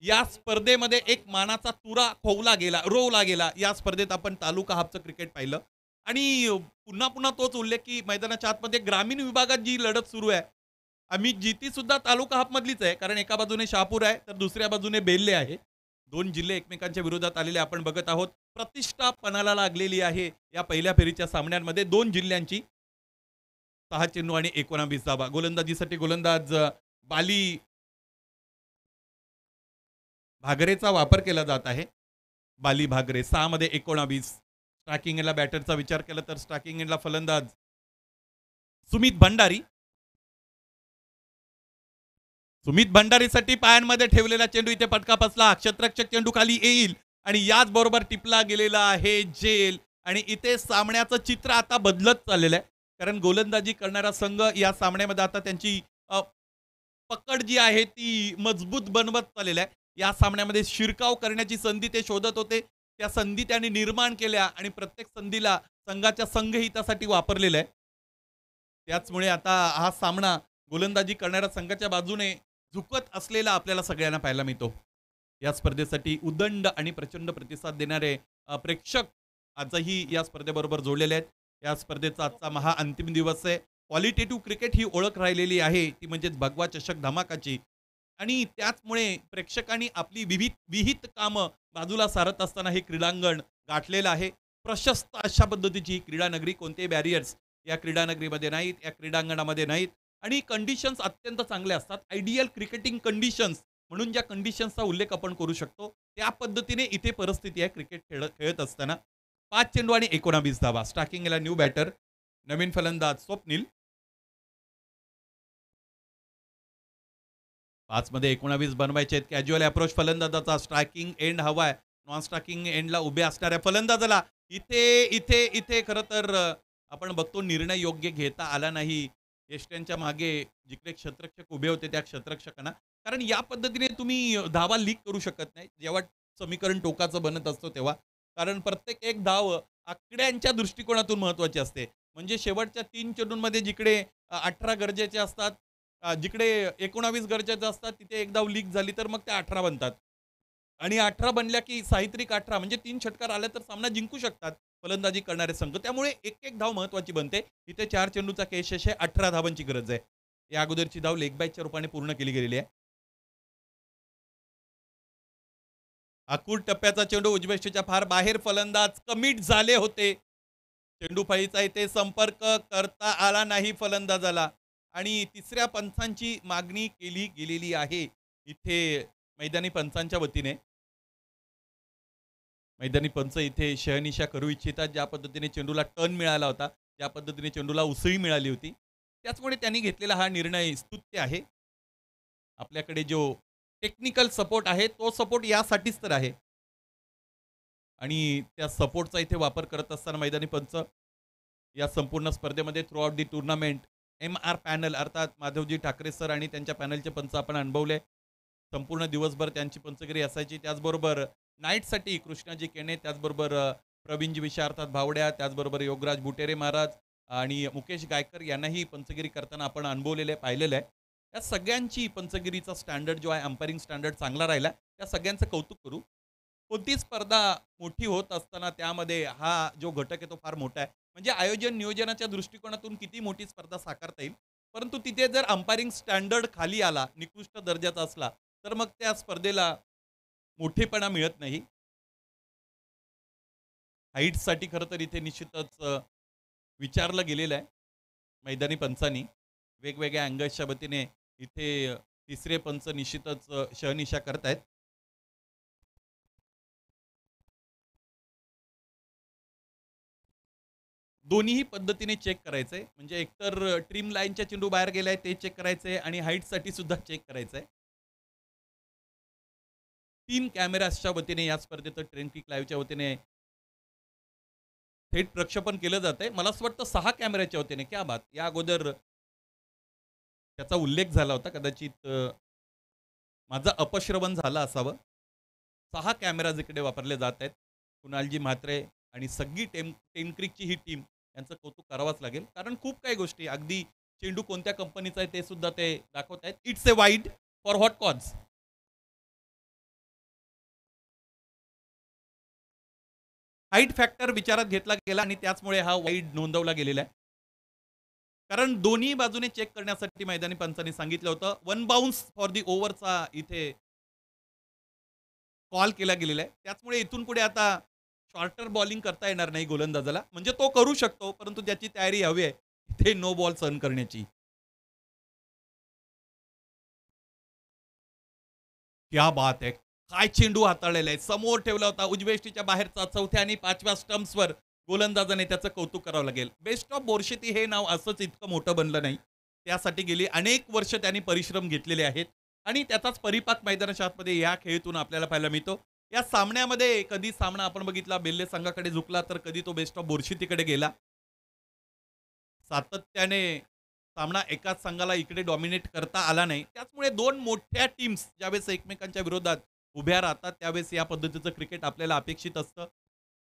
या स्पर्धेमध्ये एक मानाचा तुरा रोवला गेला. या स्पर्धेत आपण तालुका हाफचं क्रिकेट पाहिलं आणि पुन्हा पुन्हा तोच उल्लेख की मैदानाच्या आतमध्ये ग्रामीण विभागात जी लढत सुरू आहे अमित जीती सुद्धा तालुका हाफमधलीच आहे. कारण एका बाजूने शहापूर आहे तर दुसऱ्या बाजूने बेल्ले आहे. दोन जिल्हे एकमेकांच्या विरोधात आलेले आपण बघत आहोत. प्रतिष्ठा पणाला लागलेली आहे या पहिल्या फेरीच्या सामन्यांमध्ये दोन जिल्ह्यांची. 6 चेंडू आणि 19 धावा. गोलंदाजीसाठी गोलंदाज बाली भागरेचा वापर केला जात आहे. बाली भागरे 6 मध्ये 19. स्ट्रायकिंग एंडला बॅटरचा विचार केला तर स्ट्रायकिंग एंडला फलंदाज सुमित भंडारी. सुमित भंडारीसाठी पायांमध्ये ठेवलेला चेंडू इथे फटका फसला. क्षेत्ररक्षक चेंडू खाली येईल आणि याच बरोबर टिपला गेलेला आहे जेल. आणि इथे सामन्याचं चित्र आता बदलत चाललेलं आहे. कारण गोलंदाजी करणारा संघ या सामन्यामध्ये आता त्यांची पकड जी आहे ती मजबूत बनवत चाललेला आहे. या सामन्यामध्ये शिरकाव करण्याची संधी ते शोधत होते. त्या संधी त्यांनी निर्माण केल्या आणि प्रत्येक संधीला संघाच्या संघहितासाठी वापरलेला आहे. त्याचमुळे आता हा सामना गोलंदाजी करणाऱ्या संघाच्या बाजूने झुकत असलेला आपल्याला सगळ्यांना पाहायला मिळतो. या स्पर्धेसाठी उदंड आणि प्रचंड प्रतिसाद देणारे प्रेक्षक आजही या स्पर्धेबरोबर जोडलेले आहेत. या स्पर्धेचा आजचा अंतिम दिवस आहे. क्वालिटेटिव्ह क्रिकेट ही ओळख राहिलेली आहे ती म्हणजेच भगवा चषक धमाकाची. आणि त्याचमुळे प्रेक्षकांनी आपली विहित कामं बाजूला सारत असताना हे क्रीडांगण गाठलेलं आहे. प्रशस्त अशा पद्धतीची क्रीडा नगरी. कोणते बॅरियर्स या क्रीडा नगरीमध्ये नाहीत, या क्रीडांगणामध्ये नाहीत. आणि कंडिशन्स अत्यंत चांगले असतात. आयडियल क्रिकेटिंग कंडिशन्स म्हणून ज्या कंडिशन्सचा उल्लेख आपण करू शकतो त्या पद्धतीने इथे परिस्थिती आहे क्रिकेट खेळत असताना. 5 चेंडू आणि 19 धावा. स्ट्रायकिंगला न्यू बॅटर नवीन फलंदाज स्वप्नील. 5 मध्ये 19 बनवायचे आहेत. कॅज्युअल अप्रोच फलंदाजाचा. स्ट्रायकिंग एंड हवाय. नॉन स्ट्रायकिंग एंडला उभे असणाऱ्या फलंदाजाला इथे इथे इथे खरं तर आपण बघतो निर्णय योग्य घेता आला नाही. यष्ट्यांच्या मागे जिकडे क्षेत्ररक्षक उभे होते त्या क्षेत्ररक्षकांना. कारण या पद्धतीने तुम्ही धावा लीक करू शकत नाही जेव्हा समीकरण टोकाचं बनत असतो तेव्हा. कारण प्रत्येक एक धाव आकड्यांच्या दृष्टिकोनातून महत्त्वाची असते. म्हणजे शेवटच्या 3 चेंडूंमध्ये जिकडे 18 गरजेचे असतात, जिकडे 19 गरजेचे असतात तिथे एक धाव लीक झाली तर मग त्या 18 बनतात. आणि 18 बनल्या की साहित्रिक 18 म्हणजे 3 षटकार आले तर सामना जिंकू शकतात फलंदाजी करणारे संघ. त्यामुळे एक एक धाव महत्त्वाची बनते. इथे 4 चेंडूचा केस आहे. 18 धावांची गरज आहे. या अगोदरची धाव लेग बायच्या रूपाने पूर्ण केली गेलेली आहे. आखूड टप्प्याचा चेंडू उजव्याच्या फार बाहेर. फलंदाज कमिट झाले होते. चेंडू फळीचा इथे संपर्क करता आला नाही फलंदाजाला. आणि तिसऱ्या पंचांची मागणी केली गेलेली आहे इथे मैदानी पंचांच्या वतीने. मैदानी पंच इथे शहनिशा करू इच्छितात. ज्या पद्धतीने चेंडूला टर्न मिळाला होता, ज्या पद्धतीने चेंडूला उसळी मिळाली होती, त्याचमुळे त्यांनी घेतलेला हा निर्णय स्तुत्य आहे. आपल्याकडे जो टेक्निकल सपोर्ट आहे तो सपोर्ट यासाठीच तर आहे. आणि त्या सपोर्टचा इथे वापर करत असताना मैदानी पंच या संपूर्ण स्पर्धेमध्ये through out the tournament MR panel अर्थात माधवजी ठाकरे सर आणि त्यांच्या पॅनलचे पंच आपण अनुभवले. संपूर्ण दिवसभर त्यांची पंचगिरी असायची. त्याचबरोबर नाईटसाठी कृष्णाजी केणे, त्याचबरोबर प्रवीणजी विशा अर्थात भावड्या, त्याचबरोबर योगराज बुटेरे महाराज आणि मुकेश गायकर यांनाही पंचगिरी करताना आपण अनुभवलेले पाहिलेलं आहे. या सगळ्यांची पंचगिरीचा स्टँडर्ड जो आहे अंपायरिंग स्टँडर्ड चांगला राहिला. त्या सगळ्यांचं कौतुक करू. कोणती स्पर्धा मोठी होत असताना त्यामध्ये हा जो घटक आहे तो फार मोठा आहे. म्हणजे आयोजन नियोजनाच्या दृष्टिकोनातून किती मोठी स्पर्धा साकारता येईल, परंतु तिथे जर अंपायरिंग स्टँडर्ड खाली आला, निकृष्ट दर्जाचा असला तर मग त्या स्पर्धेला मोठेपणा मिळत नाही. हाईट्ससाठी खरं तर इथे निश्चितच विचारलं गेलेलं आहे मैदानी पंचांनी. वेगवेगळ्या अँगल्सच्या वतीने इथे तिसरे पंच निश्चितच शहनिशा करतायत. दोन्ही पद्धतीने चेक करायचंय. म्हणजे एकतर ट्रिम लाईनच्या चेंडू बाहेर गेलाय ते चेक करायचंय आणि हाईटसाठी सुद्धा चेक करायचंय. 3 कॅमेराच्या वतीने या स्पर्धेचं ट्रेन किक लाईव्हच्या वतीने थेट प्रक्षेपण केलं जातंय. मला असं वाटतं 6 कॅमेऱ्याच्या वतीने. क्या बात. या अगोदर त्याचा उल्लेख झाला होता. कदाचित माझं अपश्रवण झालं असावं. 6 कॅमेराज इकडे वापरले जात आहेत. कुणालजी म्हात्रे आणि सगळी टेनक्रिकची ही टीम यांचं कौतुक करावंच लागेल. कारण खूप काही गोष्टी अगदी चेंडू कोणत्या कंपनीचा आहे ते सुद्धा ते दाखवत आहेत. It's a wide for what cause. Height factor विचारात घेतला गेला आणि त्याचमुळे हा वाईड नोंदवला गेलेला आहे. कारण दोन्ही बाजूने चेक करण्यासाठी मैदानी पंचांनी सांगितलं होतं. 1 बाउन्स फॉर दी ओव्हरचा इथे कॉल केला गेलेला आहे. त्याचमुळे इथून पुढे आता शॉर्टर बॉलिंग करता येणार नाही गोलंदाजाला. म्हणजे तो करू शकतो, परंतु त्याची तयारी हवी आहे इथे नो बॉल सहन करण्याची. क्या बात आहे. काय चेंडू हाताळलेला आहे. समोर ठेवला होता उजवेष्टीच्या बाहेरचा 4थ्या आणि 5व्या स्टंप्सवर गोलंदाजाने त्याचं कौतुक करावं लागेल. बेस्ट ऑफ बोरशेती हे नाव असंच इतकं मोठं बनलं नाही. त्यासाठी गेली अनेक वर्ष त्यांनी परिश्रम घेतलेले आहेत आणि त्याचाच परिपाक मैदानाच्या आतमध्ये या खेळीतून आपल्याला पाहायला मिळतो. या सामन्यामध्ये कधी सामना आपण बघितला बेल्ले संघाकडे झुकला तर कधी तो बेस्ट ऑफ बोरशेतीकडे गेला. सातत्याने सामना एकाच संघाला इकडे डॉमिनेट करता आला नाही. त्याचमुळे दोन मोठ्या टीम्स ज्यावेळेस एकमेकांच्या विरोधात उभ्या राहतात त्यावेळेस या पद्धतीचं क्रिकेट आपल्याला अपेक्षित असतं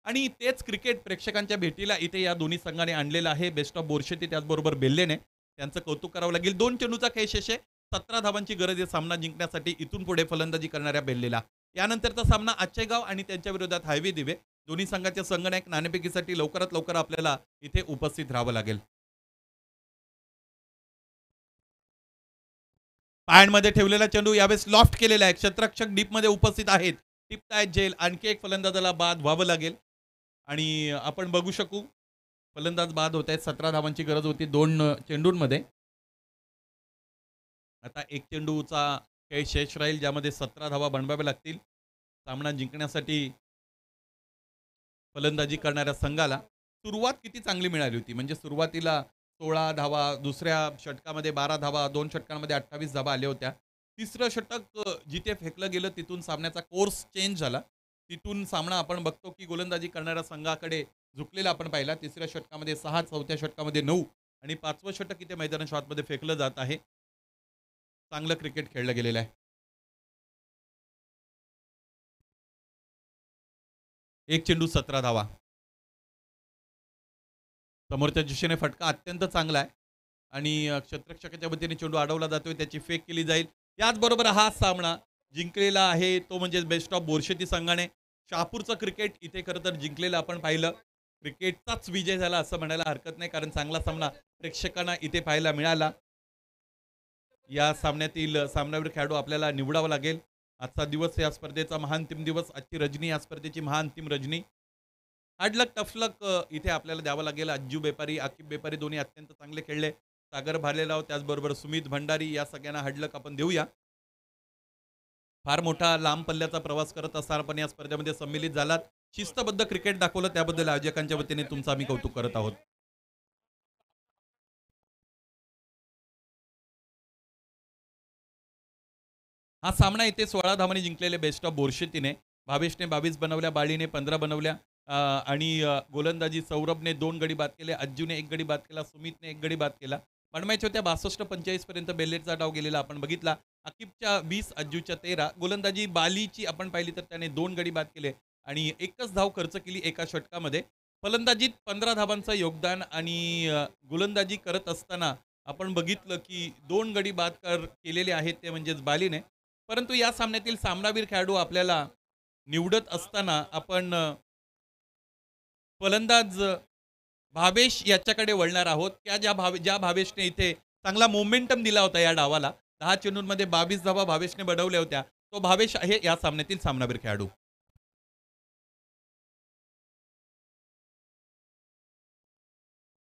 आणि तेच क्रिकेट प्रेक्षकांच्या भेटीला इथे या दोन्ही संघाने आणलेलं आहे. बेस्ट ऑफ बोरशेती त्याचबरोबर बेल्लेने त्यांचं कौतुक करावं लागेल. 2 चेंडूचा खेळ शेष आहे. 17 धावांची गरज आहे सामना जिंकण्यासाठी इथून पुढे फलंदाजी करणाऱ्या बेल्लेला. यानंतरचा सामना आचेगाव आणि त्यांच्या विरोधात हायवे दिवे. दोन्ही संघाचे संघनायक नाणेफेकीसाठी लवकरात लवकर आपल्याला इथे उपस्थित राहावं लागेल. पायांमध्ये ठेवलेला चेंडू यावेळेस लॉफ्ट केलेला आहे. क्षेत्ररक्षक डीपमध्ये उपस्थित आहेत. टिपतायत झेल. आणखी एक फलंदाजाला बाद व्हावं लागेल आणि आपण बघू शकू फलंदाज बाद होत आहेत. 17 धावांची गरज होती 2 चेंडूंमध्ये. आता एक चेंडूचा खेळ शेष राहील ज्यामध्ये 17 धावा बनवाव्या लागतील सामना जिंकण्यासाठी फलंदाजी करणाऱ्या संघाला. सुरुवात किती चांगली मिळाली होती. म्हणजे सुरुवातीला 16 धावा, दुसऱ्या षटकामध्ये 12 धावा, 2 षटकांमध्ये 28 धावा आल्या होत्या. तिसरं षटक जिथे फेकलं गेलं तिथून सामन्याचा कोर्स चेंज झाला. तिथून सामना आपण बघतो की गोलंदाजी करणाऱ्या संघाकडे झुकलेला आपण पाहिला. तिसऱ्या षटकामध्ये 6, चौथ्या षटकामध्ये 9 आणि 5वं षटक इथे मैदानाच्या आतमध्ये फेकलं जात आहे. चांगलं क्रिकेट खेळलं गेलेलं आहे. एक चेंडू 17 धावा. समोरच्या दिशेने फटका अत्यंत चांगला आहे आणि क्षेत्ररक्षकाच्या वतीने चेंडू अडवला जातोय. त्याची फेक केली जाईल. याचबरोबर हा सामना जिंकलेला आहे तो म्हणजे बेस्ट ऑफ बोरशेती संघाने. शहापूरचं क्रिकेट इथे खरं तर जिंकलेलं आपण पाहिलं. क्रिकेटचाच विजय झाला असं म्हणायला हरकत नाही कारण चांगला सामना प्रेक्षकांना इथे पाहायला मिळाला. या सामन्यातील सामनावीर खेळाडू आपल्याला निवडावा लागेल. आजचा दिवस या स्पर्धेचा महाअंतिम दिवस. आजची रजनी या स्पर्धेची महाअंतिम रजनी. हार्डलक टफलक इथे आपल्याला द्यावं लागेल. अज्जू बेपारी, आकिब बेपारी दोन्ही अत्यंत चांगले खेळले. सागर भालेराव त्याचबरोबर सुमित भंडारी या सगळ्यांना हार्डलक आपण देऊया. फार मोठा लांब पल्ल्याचा प्रवास करत असताना पण या स्पर्धेमध्ये सम्मिलित झालात. शिस्तबद्ध क्रिकेट दाखवलं त्याबद्दल आयोजकांच्या वतीने तुमचं आम्ही कौतुक करत आहोत. हा सामना इथे 16 धावांनी जिंकलेले बेस्ट ऑफ बोरशेतीने. भावेशने 22 बनवल्या, बाळीने 15 बनवल्या आणि गोलंदाजी सौरभने 2 गडी बाद केले, अज्जूने 1 गडी बाद केला, सुमितने 1 गडी बाद केला. बनवायच्या होत्या 62-45 पर्यंत बेल्लेटचा डाव गेलेला आपण बघितला. आकिबच्या 20, अज्जूच्या 13. गोलंदाजी बालीची आपण पाहिली तर त्याने 2 गडी बाद केले आणि एकच धाव खर्च केली एका षटकामध्ये. फलंदाजीत 15 धावांचं योगदान आणि गोलंदाजी करत असताना आपण बघितलं की 2 गडी बाद केलेले आहेत ते म्हणजेच बालीने. परंतु या सामन्यातील सामनावीर खेळाडू आपल्याला निवडत असताना आपण फलंदाज भावेश याच्याकडे वळणार आहोत. ज्या भावेशने इथे चांगला मोमेंटम दिला होता या डावाला. 10 चेंडूंमध्ये 22 धावा भावेशने बनवल्या होत्या. तो भावेश आहे या सामन्यातील सामनावीर खेळाडू.